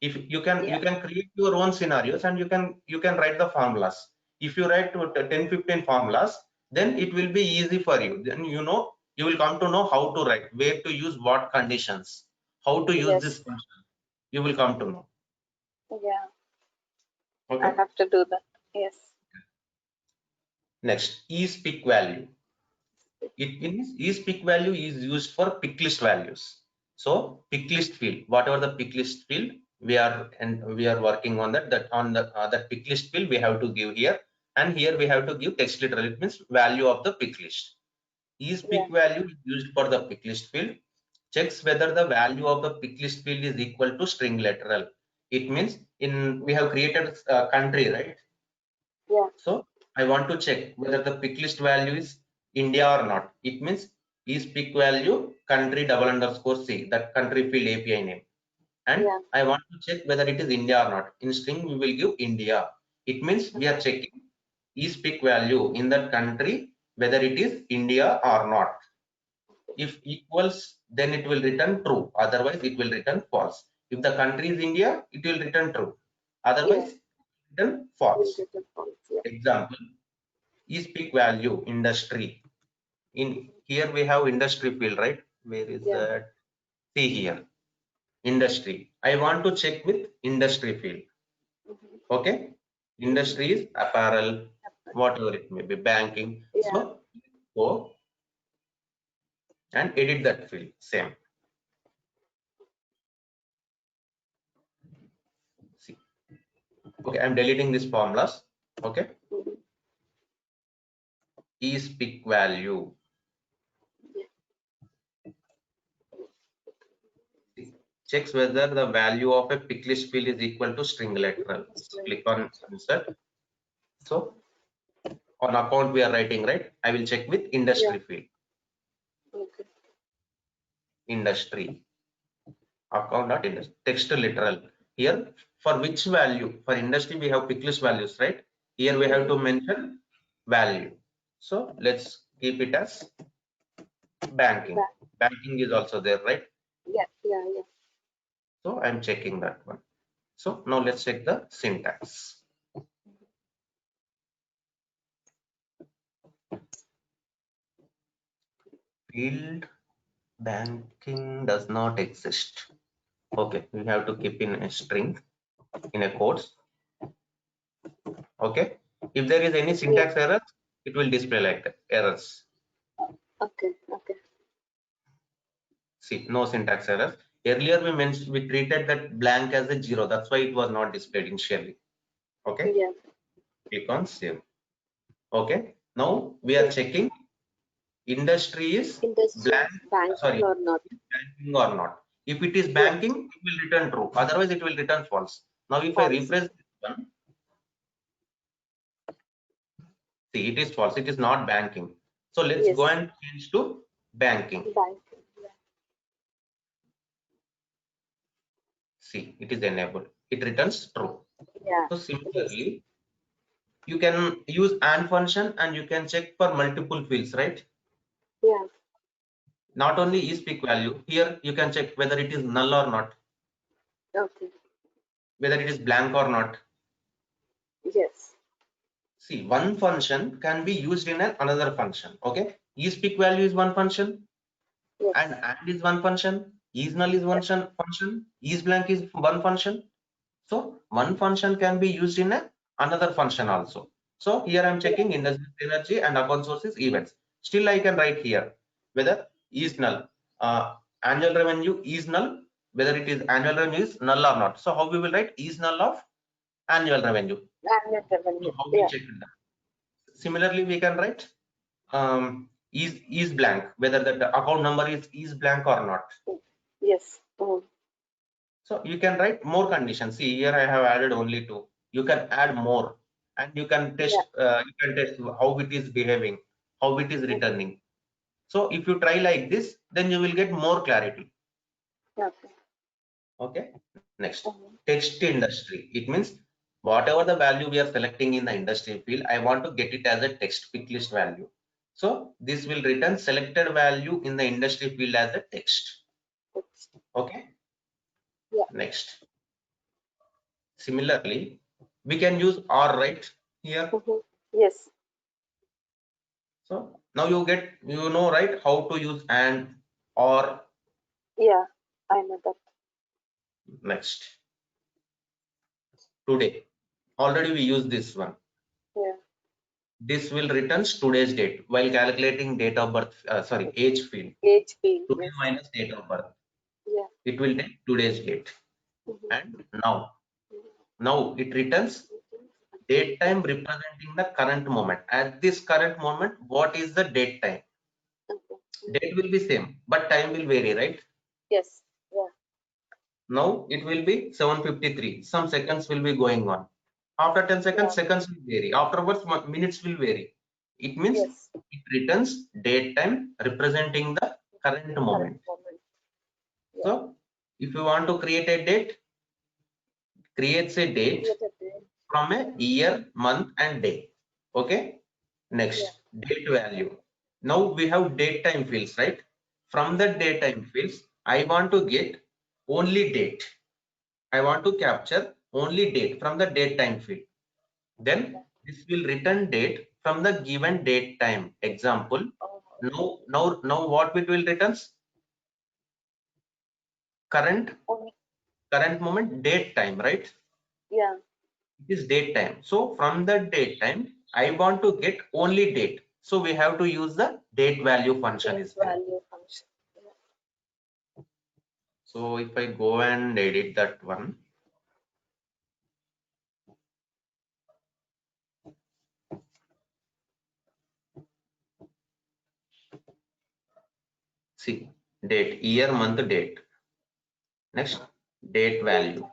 If you can create your own scenarios and you can write the formulas. If you write to 10-15 formulas, then it will be easy for you. Then you will come to know how to write, where to use what conditions, how to use this function. You will come to know. Yeah. Okay. I have to do that. Yes. Next, eSpeak value. It means eSpeak value is used for pick list values. So pick list field, whatever the pick list field we are working on that pick list field we have to give here, and here we have to give text literal. It means value of the pick list. eSpeak value is used for the pick list field. Checks whether the value of the pick list field is equal to string literal. It means we have created a country, right? Yeah. So I want to check whether the pick list value is India or not. It means eSpeak value country _c, that country field API name. And I want to check whether it is India or not. In string, we will give India. It means we are checking eSpeak value in that country, whether it is India or not. If equals, then it will return true. Otherwise, it will return false. If the country is India, it will return true. Otherwise, return false. Example, eSpeak value industry. In here we have industry field, right? Where is that? See here, industry. I want to check with industry field. Okay, industry is apparel, whatever it may be, banking. So Go and edit that field. Same. See. Okay, I'm deleting these formulas. Okay. Mhm. Is pick value. Checks whether the value of a pick list field is equal to string literal. Click on insert. So on account we are writing, right? I will check with industry field. Okay. Industry. Account not industry. Text literal. Here for which value? For industry we have pick list values, right? Here we have to mention value. So let's keep it as banking. Banking is also there, right? Yeah. So I'm checking that one. So now let's check the syntax. Field banking does not exist. Okay, we have to keep in a string in a quotes. Okay, if there is any syntax error, it will display like that, errors. Okay. See, no syntax errors. Earlier we treated that blank as a 0. That's why it was not displayed initially. Okay. Yeah. Click on save. Okay. Now we are checking industry is blank. Banking Sorry, or not? banking or not. If it is banking, it will return true. Otherwise, it will return false. Now, if I refresh this one, see, it is false. It is not banking. So let's go and change to banking. Banking. See, it is enabled. It returns true. Yeah. So similarly, you can use AND function and you can check for multiple fields, right? Yeah. Not only is pick value, here you can check whether it is null or not, Okay. whether it is blank or not. Yes. See, one function can be used in another function. Okay, is pick value is one function, Yes. and is one function, is null is one function, is blank is one function. So one function can be used in another function also. So here I'm checking industry energy and account sources events. Still I can write here whether is null, annual revenue is null, whether it is annual revenue is null or not. So how we will write is null of annual revenue. Annual revenue. So how we check that? Similarly, we can write is blank, whether the account number is blank or not. Yes. So you can write more conditions. See, here I have added only 2. You can add more, and you can test. You can test how it is behaving, how it is returning. So if you try like this, then you will get more clarity. Okay. Next, text industry. It means whatever the value we are selecting in the industry field, I want to get it as a text pick list value. So this will return selected value in the industry field as a text. Okay. Yeah. Next. Similarly, we can use OR, right? Here. Yes. So now you know, right, how to use AND, OR. Yeah, I know that. Next. Today. Already we use this one. Yeah. This will return today's date while calculating date of birth, age field. Age field. Today minus date of birth. Yeah. It will take today's date. And now it returns date time representing the current moment. At this current moment, what is the date time? Date will be same, but time will vary, right? Yes. Yeah. Now it will be 7:53. Some seconds will be going on. After 10 seconds, seconds will vary. Afterwards, minutes will vary. It means it returns date time representing the current moment. Yeah. So if you want to create a date, creates a date from a year, month, and day. Okay. Next, date value. Now we have date time fields, right? From the date time fields, I want to get only date. I want to capture only date from the date time field. Then this will return date from the given date time. Example. Now what it will returns? Current moment, date time, right? Yeah. It is date time. So from the date time, I want to get only date. So we have to use the date value function is there. Value function. Yeah. So if I go and edit that one, see, date, year, month, date. Next, date value.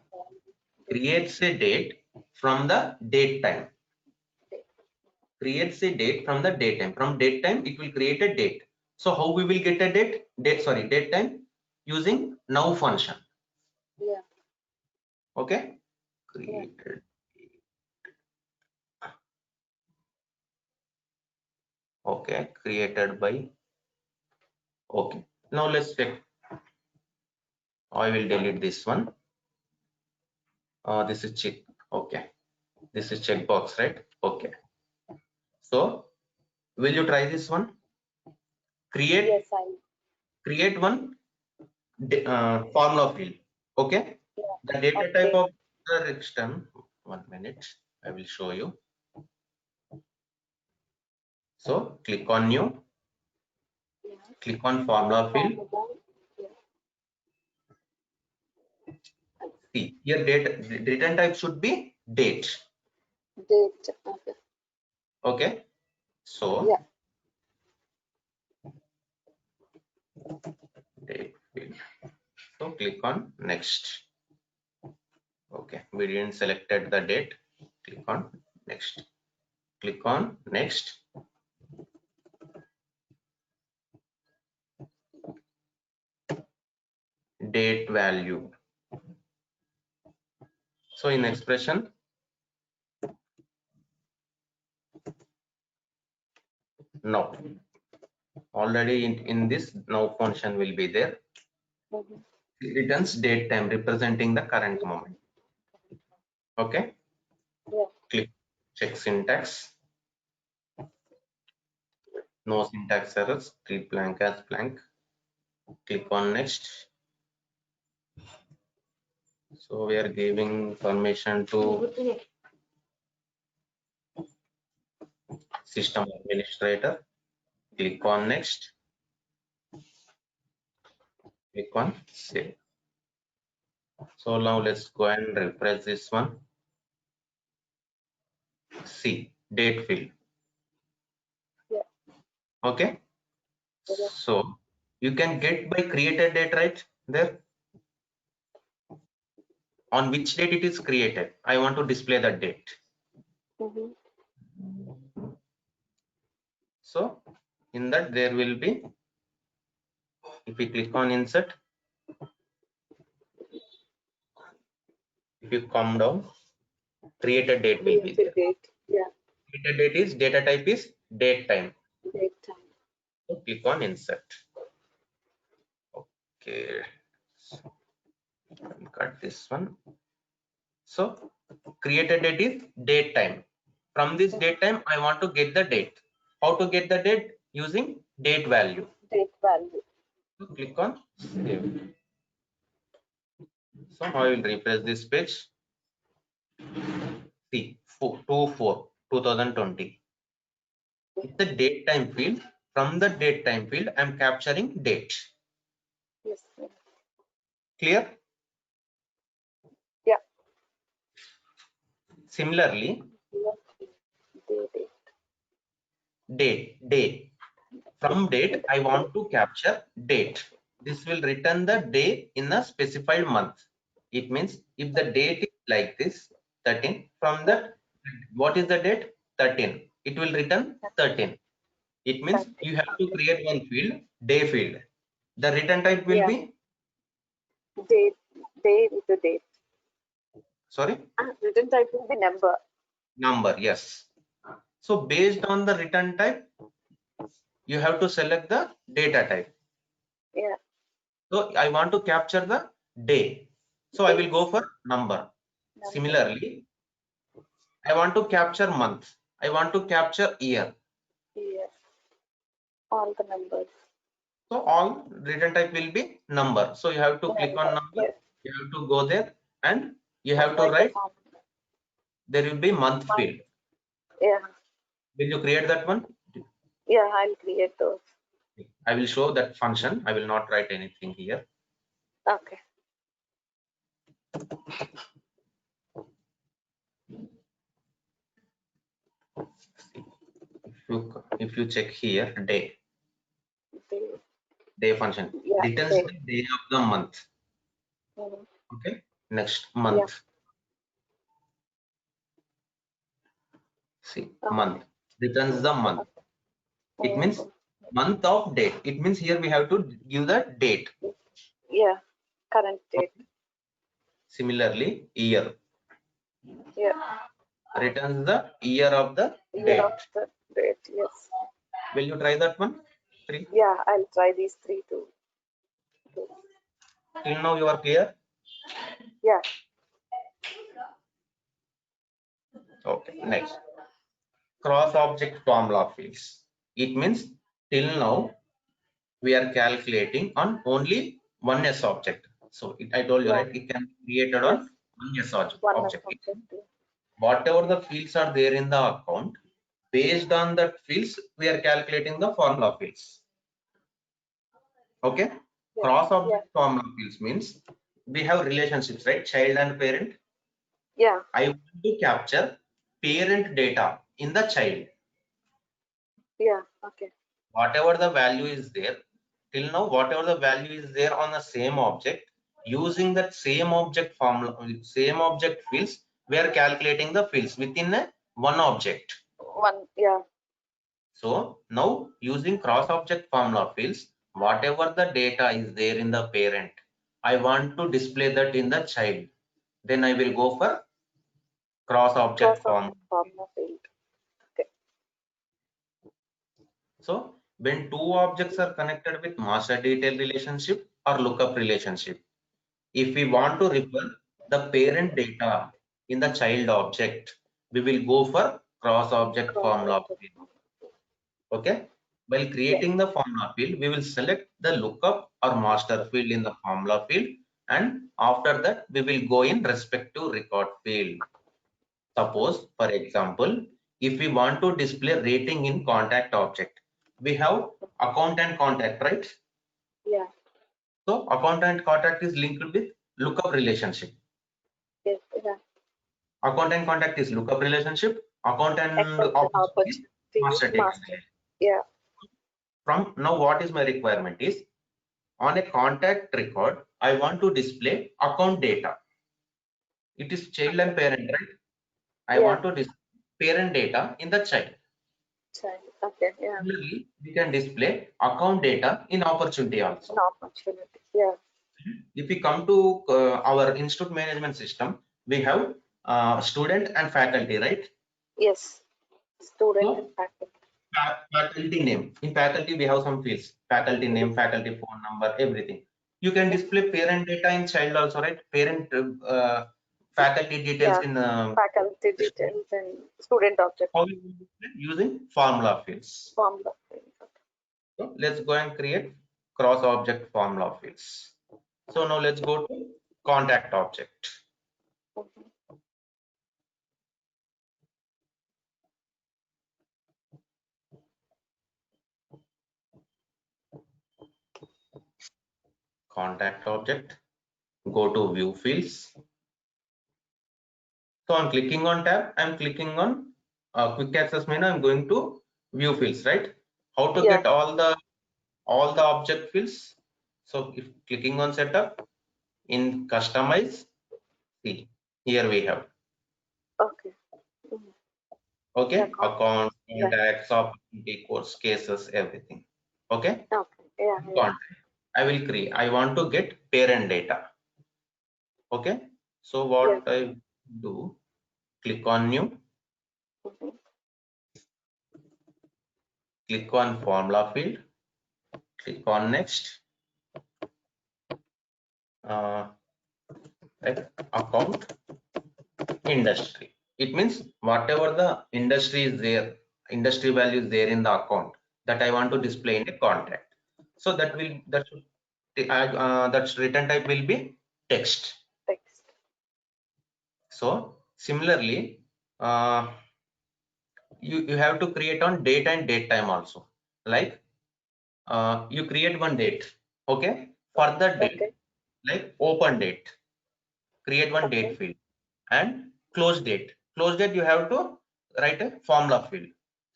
Creates a date from the date time. Creates a date from the date time. From date time, it will create a date. So how we will get a date? Date time using now function. Yeah. Okay. Created. Okay. Created by. Okay. Now let's check. I will delete this one. This is check. Okay. This is checkbox, right? Okay. So will you try this one? Create. Yes, I. Create one formula field. Okay. Yeah. The data Okay. type of the register. 1 minute. I will show you. So click on new. Yeah. Click on formula field. Yeah. See here, date return type should be date. Date. Okay. Okay. So Yeah. date field. So click on next. Okay, we didn't selected the date. Click on next. Click on next. Date value. So in expression, now already in this now function will be there. Mhm. It returns date time representing the current moment. Okay. Yeah. Click check syntax. No syntax errors. Treat blank as blank. Click on next. So we are giving permission to system administrator. Click on next. Click on save. So now let's go and refresh this one. See date field. Yeah. Okay. So you can get by created date right there. On which date it is created. I want to display that date. Mhm. So in that there will be, if we click on insert, if you come down, created date will be there. Date. Yeah. Created date is data type is date time. Date time. So click on insert. Okay. Cut this one. So created date is date time. From this date time, I want to get the date. How to get the date? Using date value. Date value. So click on save. So I will refresh this page. See 2020. It's the date time field. From the date time field, I'm capturing date. Yes. Yes. Clear? Yeah. Similarly, day. From date, I want to capture date. This will return the day in a specified month. It means if the date is like this, 13, from that, what is the date? 13. It will return 13. It means you have to create one field, day field. The return type will be? Date with the date. Sorry? Return type will be number. Number, yes. So based on the return type, you have to select the data type. Yeah. So I want to capture the day. So I will go for number. Similarly, I want to capture month. I want to capture year. Yes. All the numbers. So all return type will be number. So you have to click on number. Yes. You have to go there and you have to write. There will be month field. Yeah. Will you create that one? Yeah, I'll create those. I will show that function. I will not write anything here. Okay. If you check here, day function Yeah. returns the day of the month. Mhm. Okay, next month. See, Okay. month returns the month. It Mhm. means month of date. It means here we have to give the date. Yeah, current date. Similarly, year Yeah, returns the year of the year date. of the date. Yes. Will you try that one? 3. Yeah, I'll try these 3 too. Till now you are clear? Yeah. Okay, next. Cross object formula fields. It means till now we are calculating on only one S object. So I told you, Yeah. right, it can be created Yes. on one S object. One object. Whatever the fields are there in the account, based on that fields, we are calculating the formula fields. Okay. Yeah. Cross object formula fields means we have relationships, right? Child and parent. Yeah. I want to capture parent data in the child. Yeah. Okay. Whatever the value is there, till now, whatever the value is there on the same object, using that same object formula, same object fields, we are calculating the fields within one object. One. Yeah. So now using cross object formula fields, whatever the data is there in the parent, I want to display that in the child. Then I will go for cross object formula field. Okay. So when two objects are connected with master detail relationship or lookup relationship, if we want to refer the parent data in the child object, we will go for cross object formula field. Okay. While creating the formula field, we will select the lookup or master field in the formula field, and after that we will go in respective record field. Suppose, for example, if we want to display rating in contact object, we have account and contact, right? Yeah. So account and contact is linked with lookup relationship. Yes. Yeah. Account and contact is lookup relationship. Account and Opportunity. master data. Yeah. From now, what is my requirement is on a contact record, I want to display account data. It is child and parent, right? I want to display parent data in the child. Child. Okay. Yeah. Similarly, we can display account data in opportunity also. Opportunity. Yeah. If we come to our institute management system, we have student and faculty, right? Yes. Student So, and faculty. faculty name. In faculty, we have some fields: faculty name, faculty phone number, everything. You can display parent data in child also, right? Parent faculty details in faculty details and student object. how you display? Using formula fields. Formula. So let's go and create cross object formula fields. So now let's go to contact object. Contact object, go to view fields. So I'm clicking on tab, I'm clicking on quick access menu, I'm going to view fields, right? How to get all the object fields? So if clicking on setup, in customize, see here we have. Okay. Okay, account, contacts, opportunity, course, cases, everything. Okay. Okay. Yeah. Contact. I will create. I want to get parent data. Okay. So what I do? Click on new. Click on formula field. Click on next. Right, account industry. It means whatever the industry is there, industry value is there in the account that I want to display in a contract. So that that's written type will be text. So similarly, you have to create on date and date time also. like you create one date, okay? For that date, Okay. like open date, create one Okay. date field, and close date. Close date, you have to write a formula field.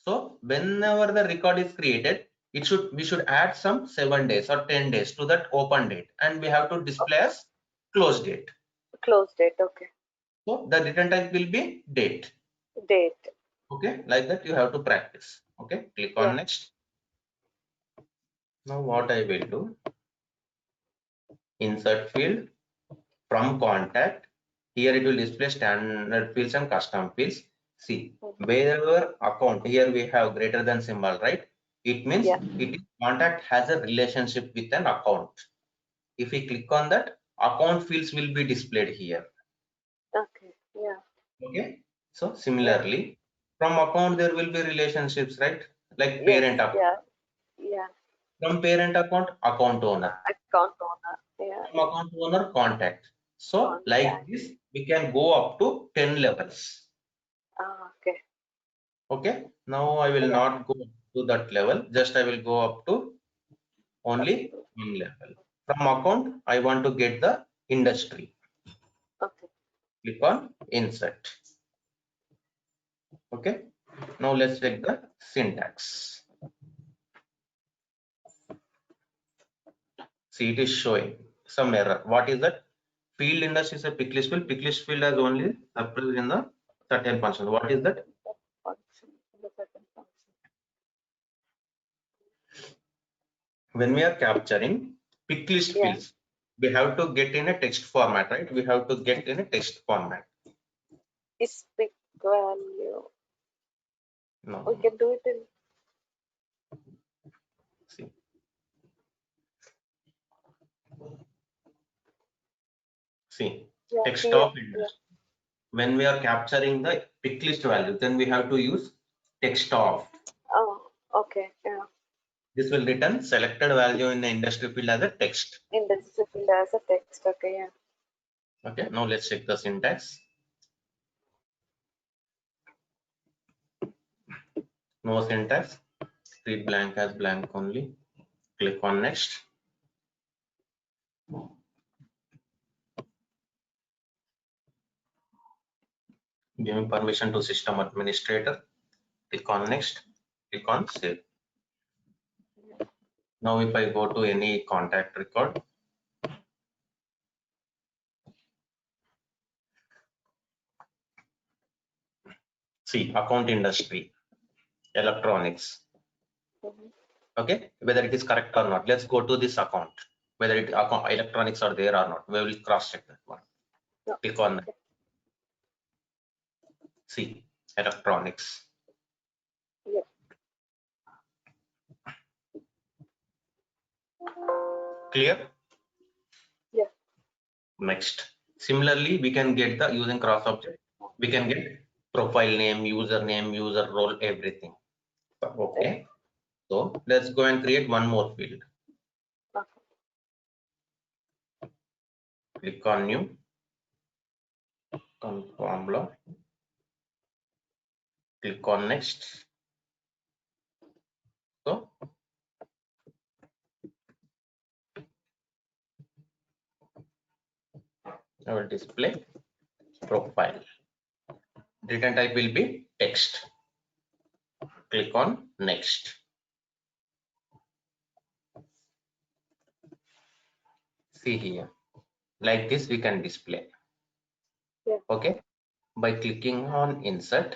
So whenever the record is created, we should add some 7 days or 10 days to that open date, and we have to display as close date. Close date. Okay. So the return type will be date. Date. Okay, like that you have to practice. Okay, click on next. Now what I will do, insert field from contact. Here it will display standard fields and custom fields. See, wherever account, here we have greater than symbol, right? It means it is contact has a relationship with an account. If we click on that, account fields will be displayed here. Okay. Yeah. Okay. So similarly, from account there will be relationships, right? Like Yes. parent account. Yeah. Yeah. From parent account, account owner. Account owner. Yeah. From account owner, contact. So like Contact. this, we can go up to 10 levels. Okay. Okay. Now I will not go to that level. Just I will go up to only one level. From account, I want to get the industry. Okay. Click on insert. Okay. Now let's check the syntax. See, it is showing some error. What is that? Field industry is a pick list field. Pick list field has only suppressed in the certain function. What is that? Function. The second function. When we are capturing pick list fields, we have to get in a text format, right? We have to get in a text format. Is pick value. No. We can do it in. See. See, text of industry. When we are capturing the pick list value, then we have to use text of. Oh, okay. Yeah. This will return selected value in the industry field as a text. Industry field as a text. Okay. Yeah. Okay, now let's check the syntax. No syntax. Read blank as blank only. Click on next. Giving permission to system administrator. Click on next. Click on save. Now if I go to any contact record, see account industry, electronics. Okay, whether it is correct or not. Let's go to this account, whether it account electronics are there or not. We will cross check that one. Click on that. See electronics. Clear? Yeah. Next. Similarly, we can get the using cross object. We can get profile name, username, user role, everything. Okay. So let's go and create one more field. Click on new. Formula. Click on next. So I will display profile. Return type will be text. Click on next. See here, like this we can display. Okay, by clicking on insert.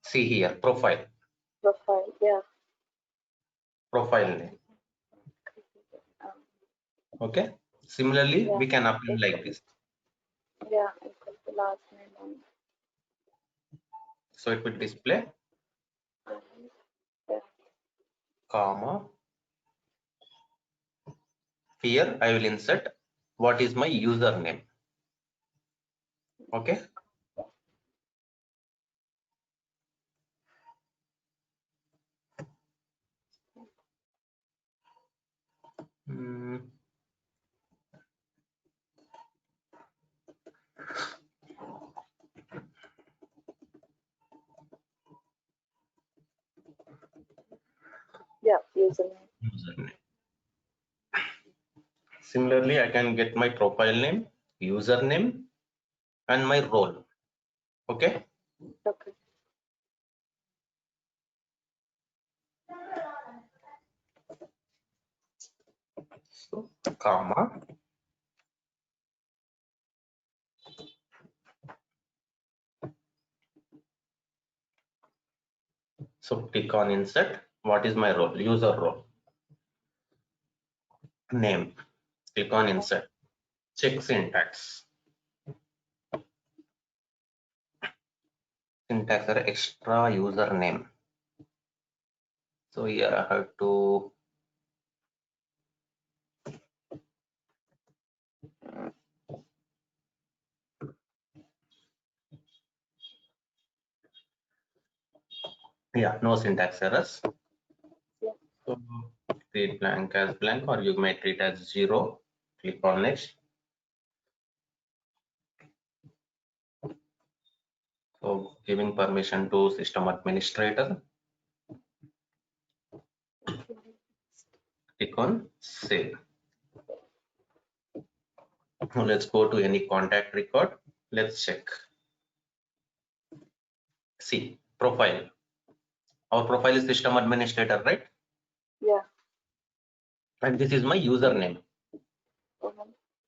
See here, profile. Profile, yeah. Profile name. Okay. Similarly, we can append like this. Yeah, equal to last name. So it will display comma. Here I will insert what is my username. Okay. Yeah, username. Username. Similarly, I can get my profile name, username, and my role. Okay. Okay. So, comma. So click on insert. What is my role? User role. Name. Click on insert. Check syntax. Syntax or extra username. So here I have to no syntax errors. Yeah. So treat blank as blank, or you may treat as 0. Click on next. So giving permission to system administrator. Click on save. Now let's go to any contact record. Let's check. See, profile. Our profile is system administrator, right? Yeah. And this is my username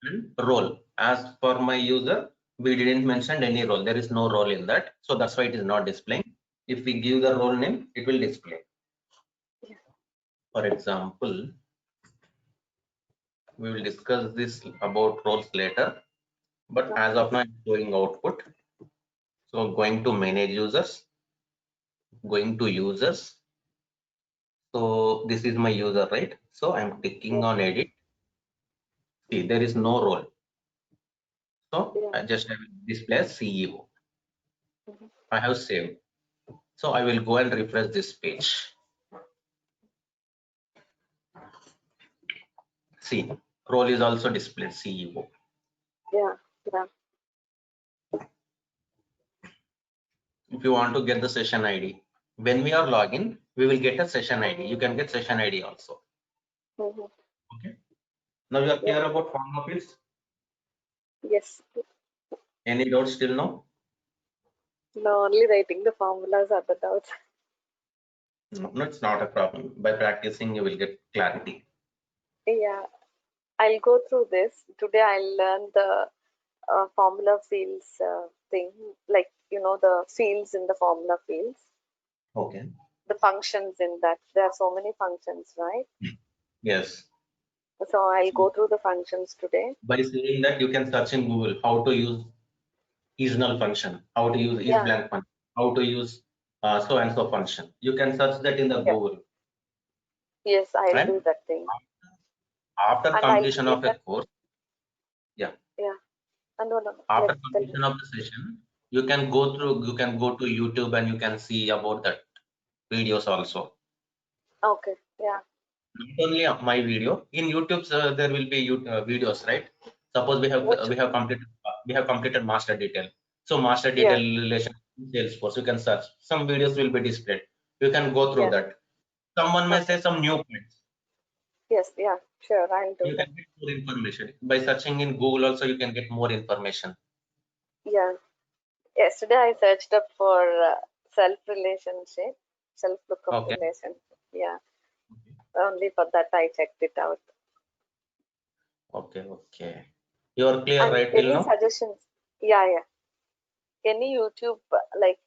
and role. As for my user, we didn't mention any role. There is no role in that. So that's why it is not displaying. If we give the role name, it will display. Yeah. For example, we will discuss this about roles later. But as of now, I'm showing output. So going to manage users, going to users. So this is my user, right? So I'm clicking on edit. See, there is no role. So I just have display as CEO. I have saved. So I will go and refresh this page. See, role is also displayed CEO. Yeah. Yeah. If you want to get the session ID, when we are login, we will get a session ID. You can get session ID also. Okay. Now you are clear about formula fields? Yes. Any doubts till now? No, only writing the formulas are the doubts. No, it's not a problem. By practicing, you will get clarity. Yeah, I'll go through this. Today I'll learn the formula fields thing, like, the fields in the formula fields, Okay. the functions in that. There are so many functions, right? Yes. So I'll go through the functions today. By saying that, you can search in Google how to use isNull function, how to use isBlank function, how to use so and so function. You can search that in the Google. Yes, I'll And do that thing. after And completion I'll of a course, no. after completion of the session, you can go to YouTube and you can see about that videos also. Okay. Yeah. Not only my video in YouTube, there will be videos, right? Suppose we have completed master detail. So master detail relation Salesforce, you can search. Some videos will be displayed. You can go through that. Someone may say some new points. Yes. Yeah. Sure. I'll do You that. can get more information by searching in Google. Also, you can get more information. Yeah. Yesterday I searched up for self-relationship, self-lookup relationship. Yeah. Only for that I checked it out. Okay. You are clear, right? Any suggestions? Yeah. Any YouTube, like,